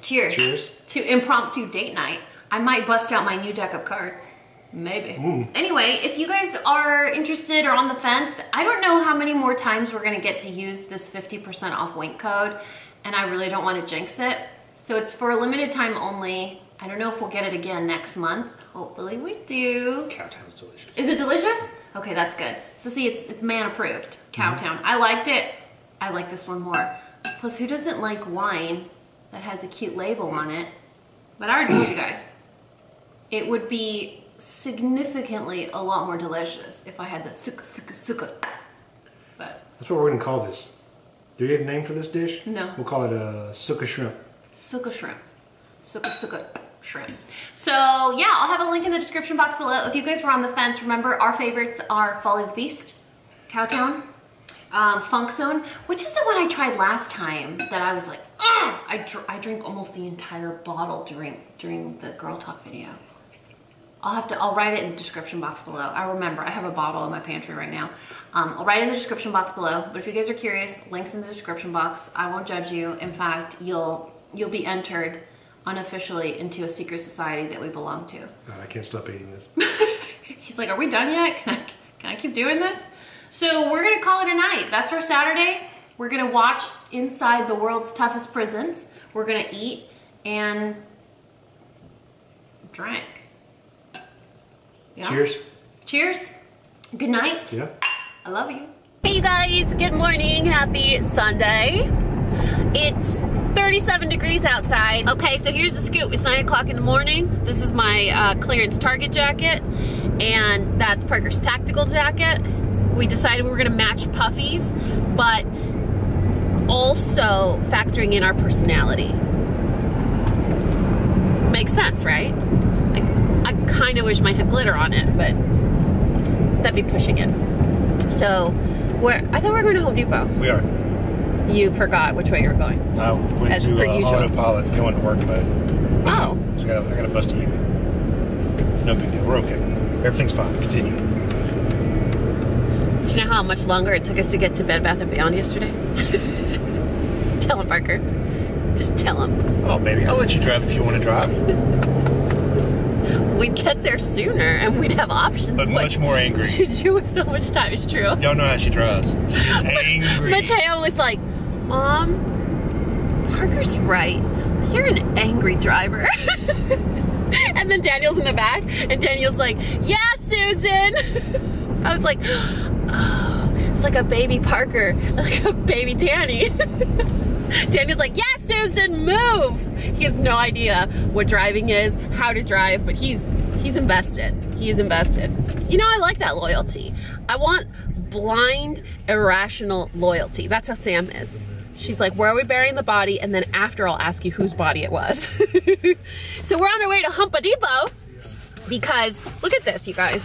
Cheers. Cheers. To impromptu date night. I might bust out my new deck of cards. Maybe. Anyway, if you guys are interested or on the fence, I don't know how many more times we're gonna get to use this 50% off Winc code, and I really don't want to jinx it. So it's for a limited time only. I don't know if we'll get it again next month. Hopefully we do. Cowtown's delicious. Is it delicious? Okay, that's good. So see, it's man approved. Cowtown. I liked it. I like this one more. Plus, who doesn't like wine that has a cute label on it? But I already told you guys, it would be significantly a lot more delicious if I had the suka. But that's what we're gonna call this. Do you have a name for this dish? No. We'll call it a suka shrimp. Suka shrimp. Suka shrimp. So yeah, I'll have a link in the description box below. If you guys were on the fence, remember our favorites are Folly the Beast, Cowtown, Funk Zone, which is the one I tried last time that I was like, I drank almost the entire bottle during the Girl Talk video. I'll write it in the description box below. I remember, I have a bottle in my pantry right now. I'll write it in the description box below, but if you guys are curious, links in the description box. I won't judge you. In fact, you'll be entered unofficially into a secret society that we belong to. God, I can't stop eating this. He's like, are we done yet? Can I keep doing this? So we're gonna call it a night. That's our Saturday. We're gonna watch inside the world's toughest prisons. We're gonna eat and drink. Yeah. Cheers. Cheers. Good night. Yeah. I love you. Hey you guys, good morning. Happy Sunday. It's 37 degrees outside. Okay, so here's the scoop. It's 9 o'clock in the morning. This is my clearance Target jacket. and that's Parker's tactical jacket. We decided we were gonna match puffies, but also factoring in our personality. Makes sense, right? I kind of wish mine had glitter on it, but that'd be pushing it. So, I thought we were going to Home Depot. We are. You forgot which way you were going. I went As to per usual. autopilot, going to work mode. Oh. So I got to bust a unit. It's no big deal. We're okay. Everything's fine. Continue. Do you know how much longer it took us to get to Bed Bath & Beyond yesterday? Tell him, Parker. Just tell him. Oh, baby, I'll let you drive if you want to drive. We'd get there sooner and we'd have options. But much more angry. To do with so much time. It's true. Y'all know how she drives. Angry. Mateo was like, Mom, Parker's right. You're an angry driver. And then Daniel's in the back and Daniel's like, yeah, Susan. I was like, oh, it's like a baby Parker, like a baby Danny. Daniel's like, yeah, Susan, move. He has no idea what driving is, how to drive, but he's invested. He is invested. You know, I like that loyalty. I want blind, irrational loyalty. That's how Sam is. She's like, where are we burying the body? And then after, I'll ask you whose body it was. So we're on our way to Humpa Depot because, look at this, you guys.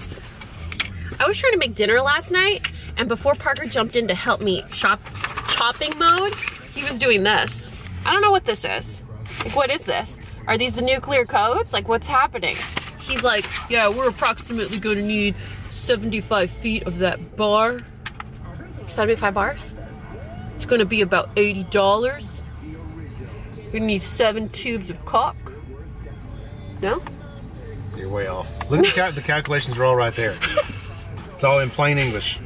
I was trying to make dinner last night, and before Parker jumped in to help me chopping mode, he was doing this. I don't know what this is. Like, what is this? Are these the nuclear codes? Like, what's happening? He's like, yeah, we're approximately going to need 75 feet of that bar. 75 bars? It's going to be about $80. We're going to need 7 tubes of caulk. No? You're way off. Look at the calculations are all right there. It's all in plain English.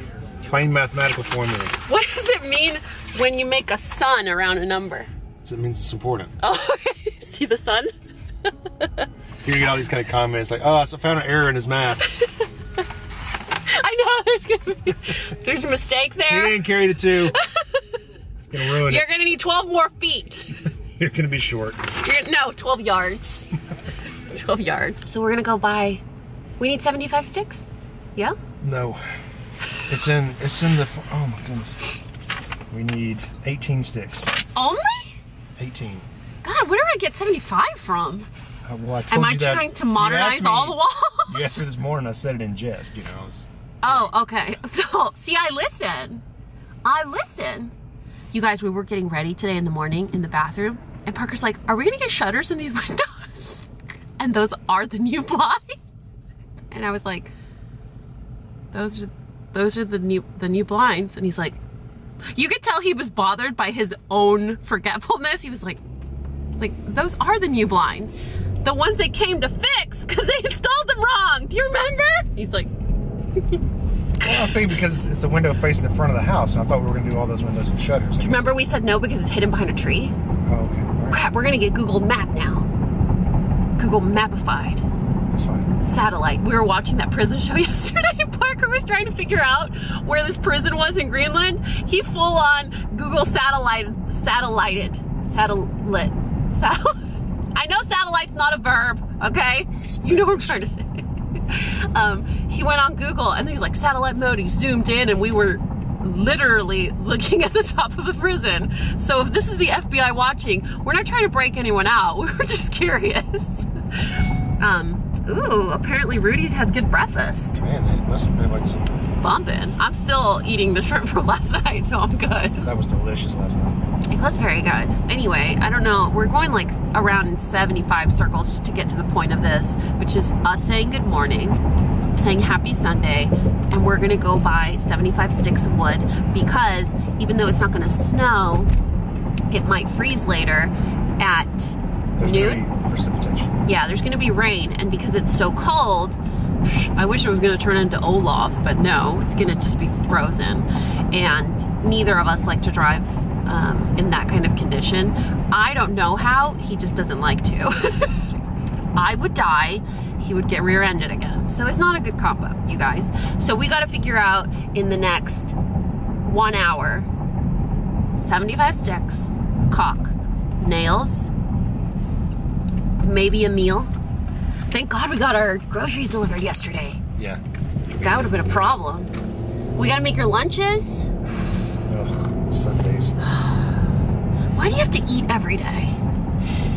Plain mathematical formulas. What does it mean when you make a sun around a number? It means it's important. Oh, okay. See the sun? You get all these kind of comments like, oh, I found an error in his math. I know, there's a mistake there. He didn't carry the 2. It's gonna ruin it. You're gonna need 12 more feet. You're gonna be short. No, 12 yards. 12 yards. So we're gonna go buy, we need 75 sticks? Yeah? No. It's in the, oh my goodness. We need 18 sticks. Only? 18. God, where do I get 75 from? Well, I told Am you I that. trying to modernize all the walls? You asked me this morning, I said it in jest, you know. Oh, okay. So, see, I listen. You guys, we were getting ready today in the morning in the bathroom, and Parker's like, are we gonna get shutters in these windows? And those are the new blinds. And I was like, those are the new blinds. And he's like, you could tell he was bothered by his own forgetfulness. He was like, those are the new blinds. The ones they came to fix because they installed them wrong. Do you remember? He's like, well, I was thinking because it's a window facing the front of the house, and I thought we were going to do all those windows and shutters. Remember we said no because it's hidden behind a tree? Oh, okay. Right. Crap, we're going to get Google Map now. Google Mapified. That's fine. Satellite. We were watching that prison show yesterday, and Parker was trying to figure out where this prison was in Greenland. He full on Google satellite. I know satellite's not a verb, okay? You know what I'm trying to say. He went on Google and he's like, satellite mode. He zoomed in and we were literally looking at the top of the prison. So if this is the FBI watching, we're not trying to break anyone out. We were just curious. Ooh, apparently Rudy's has good breakfast. Man, they must have been like some... Bumping. I'm still eating the shrimp from last night, so I'm good. That was delicious last night. It was very good. Anyway, I don't know. We're going like around in 75 circles just to get to the point of this, which is us saying good morning, saying happy Sunday, and we're gonna go buy 75 sticks of wood because even though it's not gonna snow, it might freeze later at noon. Precipitation. Yeah, there's gonna be rain, and because it's so cold, I wish it was gonna turn into Olaf, but no, it's gonna just be frozen. And neither of us like to drive in that kind of condition. I don't know how, he just doesn't like to. I would die, he would get rear-ended again. So it's not a good combo, you guys. So we gotta figure out in the next 1 hour, 75 sticks, caulk, nails, maybe a meal. Thank God we got our groceries delivered yesterday. Yeah. That would have been a problem. We gotta make your lunches. Ugh, Sundays. Why do you have to eat every day?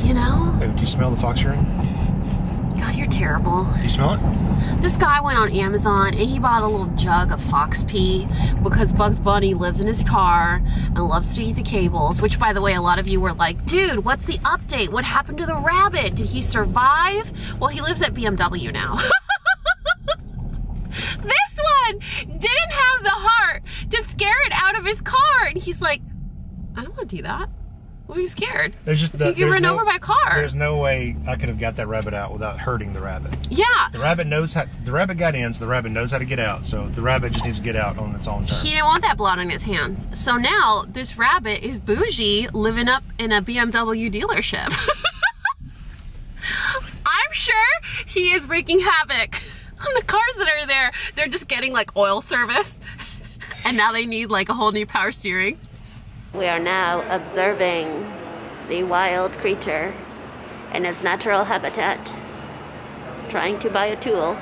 You know? Hey, do you smell the fox urine? God, you're terrible. Do you smell it? This guy went on Amazon and he bought a little jug of fox pee because Bugs Bunny lives in his car and loves to eat the cables, which, by the way, a lot of you were like, dude, what's the update? What happened to the rabbit? Did he survive? Well, he lives at BMW now. This one didn't have the heart to scare it out of his car. And he's like, I don't want to do that. Well, he's scared. There's just he get run over by a car. There's no way I could have got that rabbit out without hurting the rabbit. Yeah. The rabbit knows how. The rabbit got in, so the rabbit knows how to get out. So the rabbit just needs to get out on its own terms. He didn't want that blood on his hands. So now this rabbit is bougie, living up in a BMW dealership. I'm sure he is wreaking havoc on the cars that are there. They're just getting like oil service, and now they need like a whole new power steering. We are now observing the wild creature in its natural habitat, trying to buy a tool.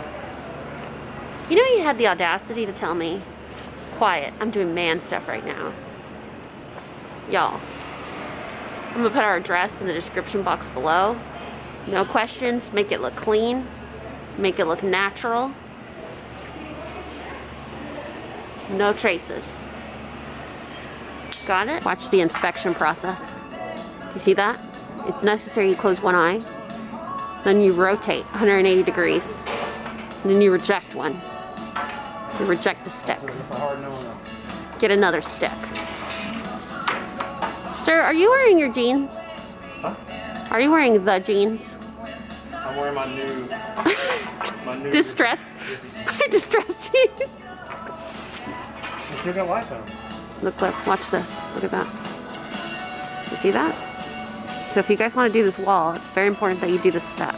You know, he had the audacity to tell me, quiet, I'm doing man stuff right now. Y'all, I'm gonna put our address in the description box below. No questions, make it look clean, make it look natural. No traces. Got it? Watch the inspection process. You see that? It's necessary you close one eye. Then you rotate 180 degrees. And then you reject one. You reject the stick. Get another stick. Sir, are you wearing your jeans? Huh? Are you wearing the jeans? I'm wearing my new distressed jeans. You still got life on them. Look, watch this. Look at that. You see that? So if you guys want to do this wall, it's very important that you do this step.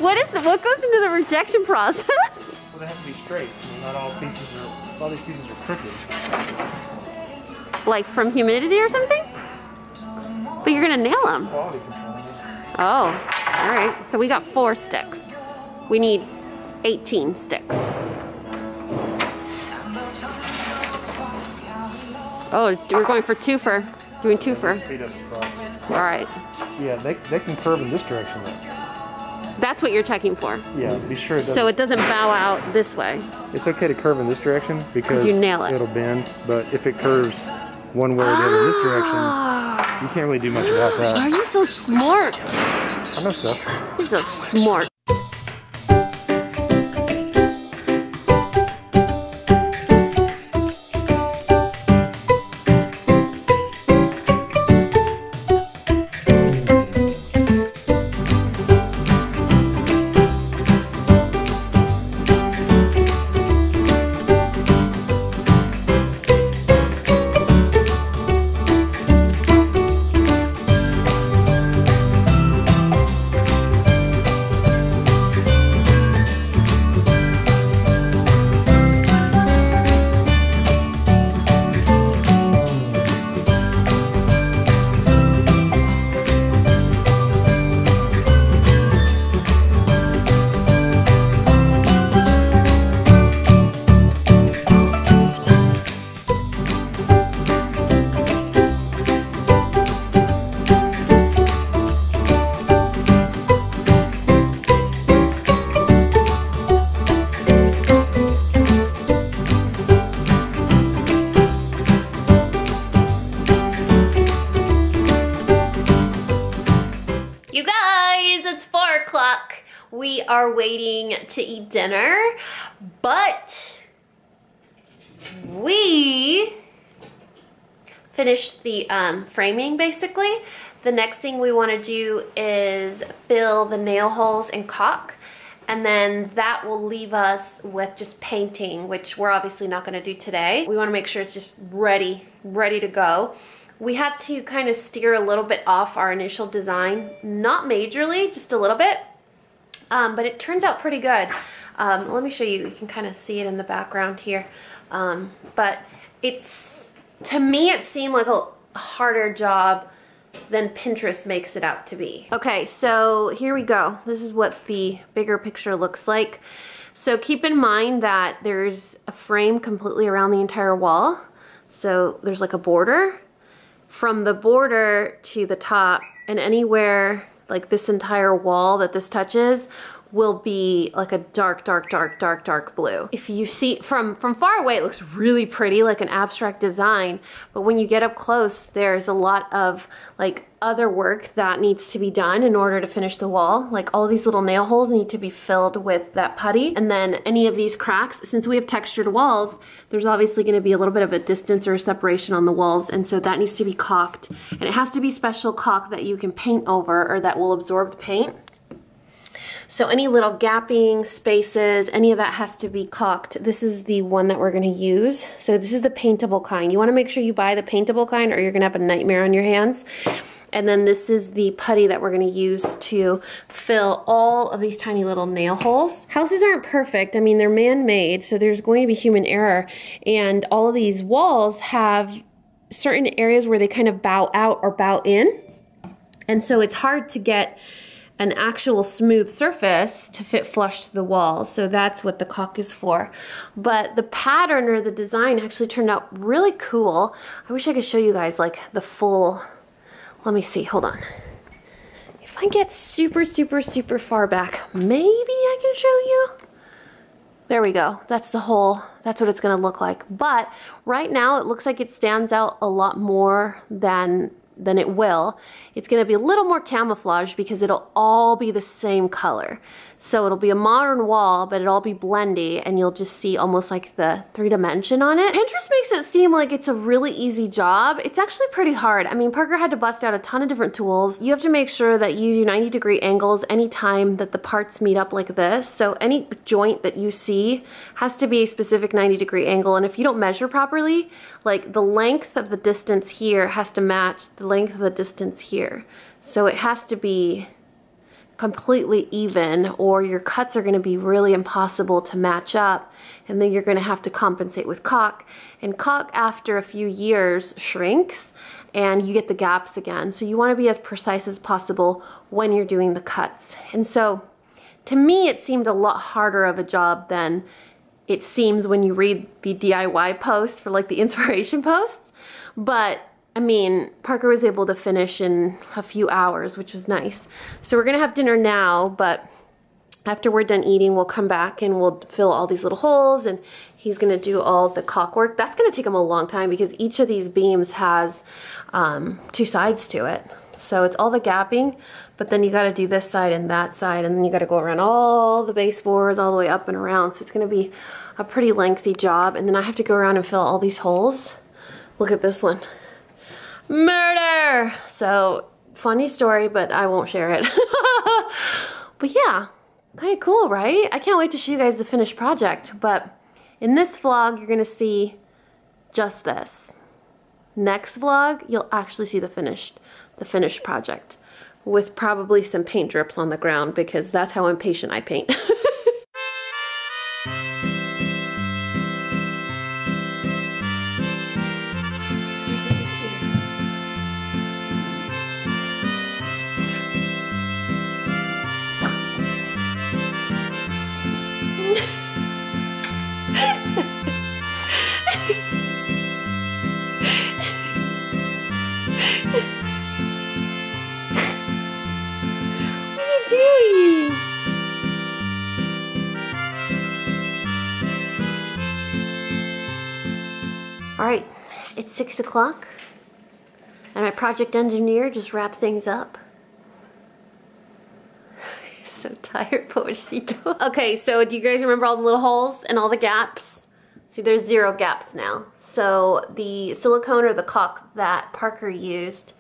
What goes into the rejection process? Well, they have to be straight, so not all these pieces are crooked. Like from humidity or something? But you're gonna nail them. Quality control. Oh, all right. So we got 4 sticks. We need 18 sticks. Oh, we're going for twofer. Doing twofer. Speed up this process. All right. Yeah, they can curve in this direction though. That's what you're checking for. Yeah, be sure it doesn't. So it doesn't bow out this way. It's okay to curve in this direction because you nail it. It'll bend, but if it curves one way or the other in this direction, you can't really do much about that. Are you so smart? I know stuff. You're so smart. We are waiting to eat dinner, but we finished the framing basically. The next thing we want to do is fill the nail holes and caulk, and then that will leave us with just painting, which we're obviously not going to do today. We want to make sure it's just ready to go. We had to kind of steer a little bit off our initial design, not majorly, just a little bit. But it turns out pretty good. Let me show you. You can kind of see it in the background here. But to me, it seemed like a harder job than Pinterest makes it out to be. Okay, so here we go. This is what the bigger picture looks like. So keep in mind that there's a frame completely around the entire wall. So there's like a border. From the border to the top, and anywhere like this entire wall that this touches will be like a dark, dark, dark, dark, dark blue. If you see from far away, it looks really pretty, like an abstract design, but when you get up close, there's a lot of like other work that needs to be done in order to finish the wall. Like all these little nail holes need to be filled with that putty, and then any of these cracks, since we have textured walls, there's obviously going to be a little bit of a distance or a separation on the walls, and so that needs to be caulked, and it has to be special caulk that you can paint over or that will absorb the paint. So any little gapping spaces, any of that has to be caulked. This is the one that we're gonna use. So this is the paintable kind. You wanna make sure you buy the paintable kind or you're gonna have a nightmare on your hands. And then this is the putty that we're gonna use to fill all of these tiny little nail holes. Houses aren't perfect. I mean, they're man-made, so there's going to be human error. And all of these walls have certain areas where they kind of bow out or bow in. And so it's hard to get an actual smooth surface to fit flush to the wall. So that's what the caulk is for. But the pattern or the design actually turned out really cool. I wish I could show you guys like the full, let me see, hold on. If I get super, super, super far back, maybe I can show you. There we go. That's the whole, that's what it's gonna look like. But right now it looks like it stands out a lot more than it will. It's going to be a little more camouflage because it'll all be the same color. So it'll be a modern wall, but it'll all be blendy, and you'll just see almost like the 3D on it. Pinterest makes it seem like it's a really easy job. It's actually pretty hard. I mean, Parker had to bust out a ton of different tools. You have to make sure that you do 90-degree angles anytime that the parts meet up like this. So any joint that you see has to be a specific 90-degree angle, and if you don't measure properly, like the length of the distance here has to match the length of the distance here. So it has to be completely even, or your cuts are going to be really impossible to match up, and then you're going to have to compensate with caulk. And caulk after a few years shrinks and you get the gaps again. So you want to be as precise as possible when you're doing the cuts. And so to me it seemed a lot harder of a job than it seems when you read the DIY posts for like the inspiration posts. But I mean, Parker was able to finish in a few hours, which was nice. So we're gonna have dinner now, but after we're done eating, we'll come back and we'll fill all these little holes, and he's gonna do all the caulk work. That's gonna take him a long time because each of these beams has 2 sides to it. So it's all the gapping, but then you gotta do this side and that side, and then you gotta go around all the baseboards all the way up and around. So it's gonna be a pretty lengthy job, and then I have to go around and fill all these holes. Look at this one. Murder! So, funny story, but I won't share it. But yeah, kind of cool, right? I can't wait to show you guys the finished project, but in this vlog, you're gonna see just this. Next vlog, you'll actually see the finished project with probably some paint drips on the ground because that's how impatient I paint. All right, it's 6 o'clock, and my project engineer just wrapped things up. So tired, pobrecito. Okay, so do you guys remember all the little holes and all the gaps? See, there's 0 gaps now. So the silicone or the caulk that Parker used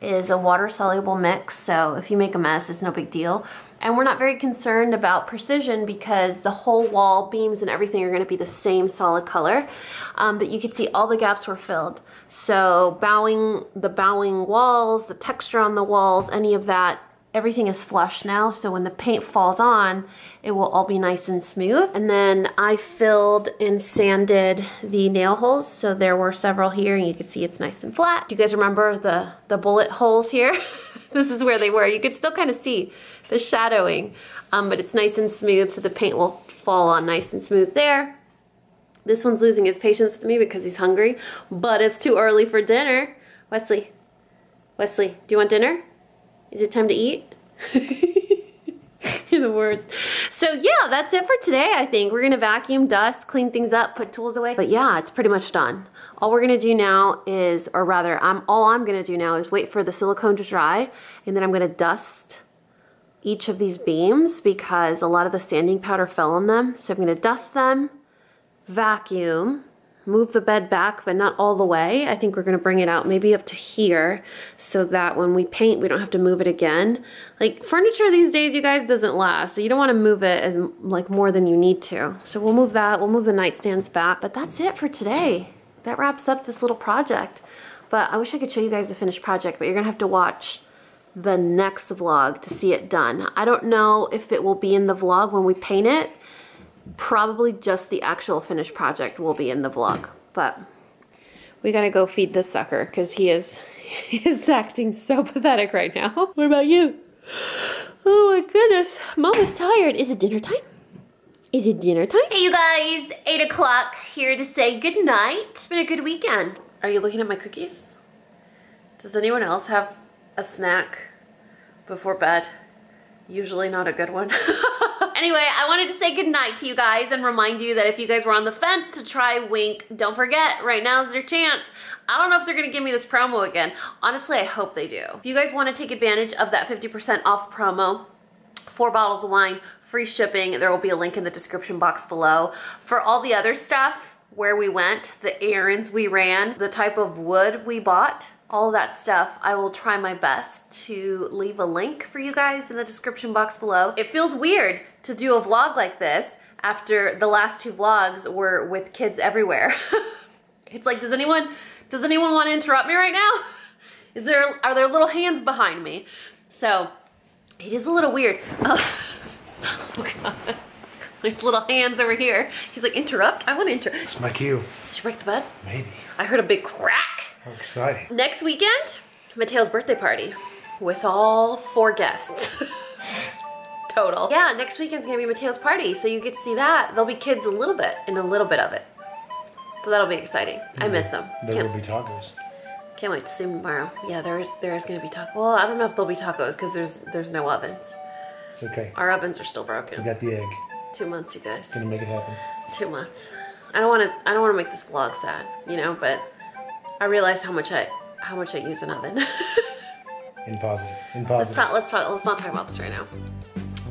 is a water-soluble mix, so if you make a mess, it's no big deal. And we're not very concerned about precision because the whole wall, beams, and everything are going to be the same solid color. But you can see all the gaps were filled. So the bowing walls, the texture on the walls, any of that, everything is flush now, so when the paint falls on, it will all be nice and smooth. And then I filled and sanded the nail holes, so there were several here, and you can see it's nice and flat. Do you guys remember the bullet holes here? This is where they were. You could still kind of see the shadowing, but it's nice and smooth, so the paint will fall on nice and smooth there. This one's losing his patience with me because he's hungry, but it's too early for dinner. Wesley, do you want dinner? Is it time to eat? You're the worst. So yeah, that's it for today, I think. We're gonna vacuum, dust, clean things up, put tools away. But yeah, it's pretty much done. All we're gonna do now is, or rather, all I'm gonna do now is wait for the silicone to dry, and then I'm gonna dust each of these beams because a lot of the sanding powder fell on them. So I'm gonna dust them, vacuum, move the bed back, but not all the way. I think we're gonna bring it out maybe up to here so that when we paint, we don't have to move it again. Like furniture these days, you guys, doesn't last. So you don't wanna move it as like more than you need to. So we'll move that, we'll move the nightstands back, but that's it for today. That wraps up this little project. But I wish I could show you guys the finished project, but you're gonna have to watch the next vlog to see it done. I don't know if it will be in the vlog when we paint it. Probably just the actual finished project will be in the vlog, but we gotta go feed this sucker because he is acting so pathetic right now. What about you? Oh my goodness, Mom is tired. Is it dinner time? Is it dinner time? Hey you guys, 8 o'clock here to say good night. It's been a good weekend. Are you looking at my cookies? Does anyone else have a snack before bed? Usually not a good one. Anyway, I wanted to say goodnight to you guys and remind you that if you guys were on the fence to try Winc, don't forget, right now is your chance. I don't know if they're gonna give me this promo again. Honestly, I hope they do. If you guys wanna take advantage of that 50% off promo, 4 bottles of wine, free shipping, there will be a link in the description box below. For all the other stuff, where we went, the errands we ran, the type of wood we bought, all that stuff, I will try my best to leave a link for you guys in the description box below. It feels weird to do a vlog like this after the last 2 vlogs were with kids everywhere. It's like, does anyone want to interrupt me right now? Are there little hands behind me? So it is a little weird. Oh God. There's little hands over here. He's like, interrupt? I want to interrupt. It's my cue. Did you break the bed? Maybe. I heard a big crack. How exciting. Next weekend, Mateo's birthday party with all 4 guests. Total. Yeah, next weekend's gonna be Mateo's party, so you get to see that. There'll be kids a little bit and a little bit of it. So that'll be exciting. I miss them. There will be tacos. Can't wait to see them tomorrow. Yeah, there is gonna be tacos. Well, I don't know if there'll be tacos because there's no ovens. It's okay. Our ovens are still broken. We got the egg. 2 months, you guys. Gonna make it happen. 2 months. I don't wanna make this vlog sad, you know, but I realized how much I use an oven. In positive. Let's not talk about this right now.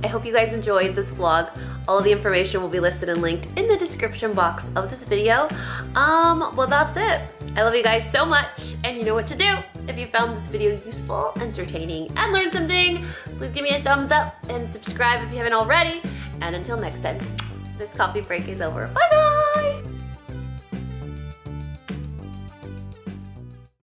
I hope you guys enjoyed this vlog. All of the information will be listed and linked in the description box of this video. Well, that's it. I love you guys so much, and you know what to do. If you found this video useful, entertaining, and learned something, please give me a thumbs up and subscribe if you haven't already. And until next time, this coffee break is over. Bye-bye!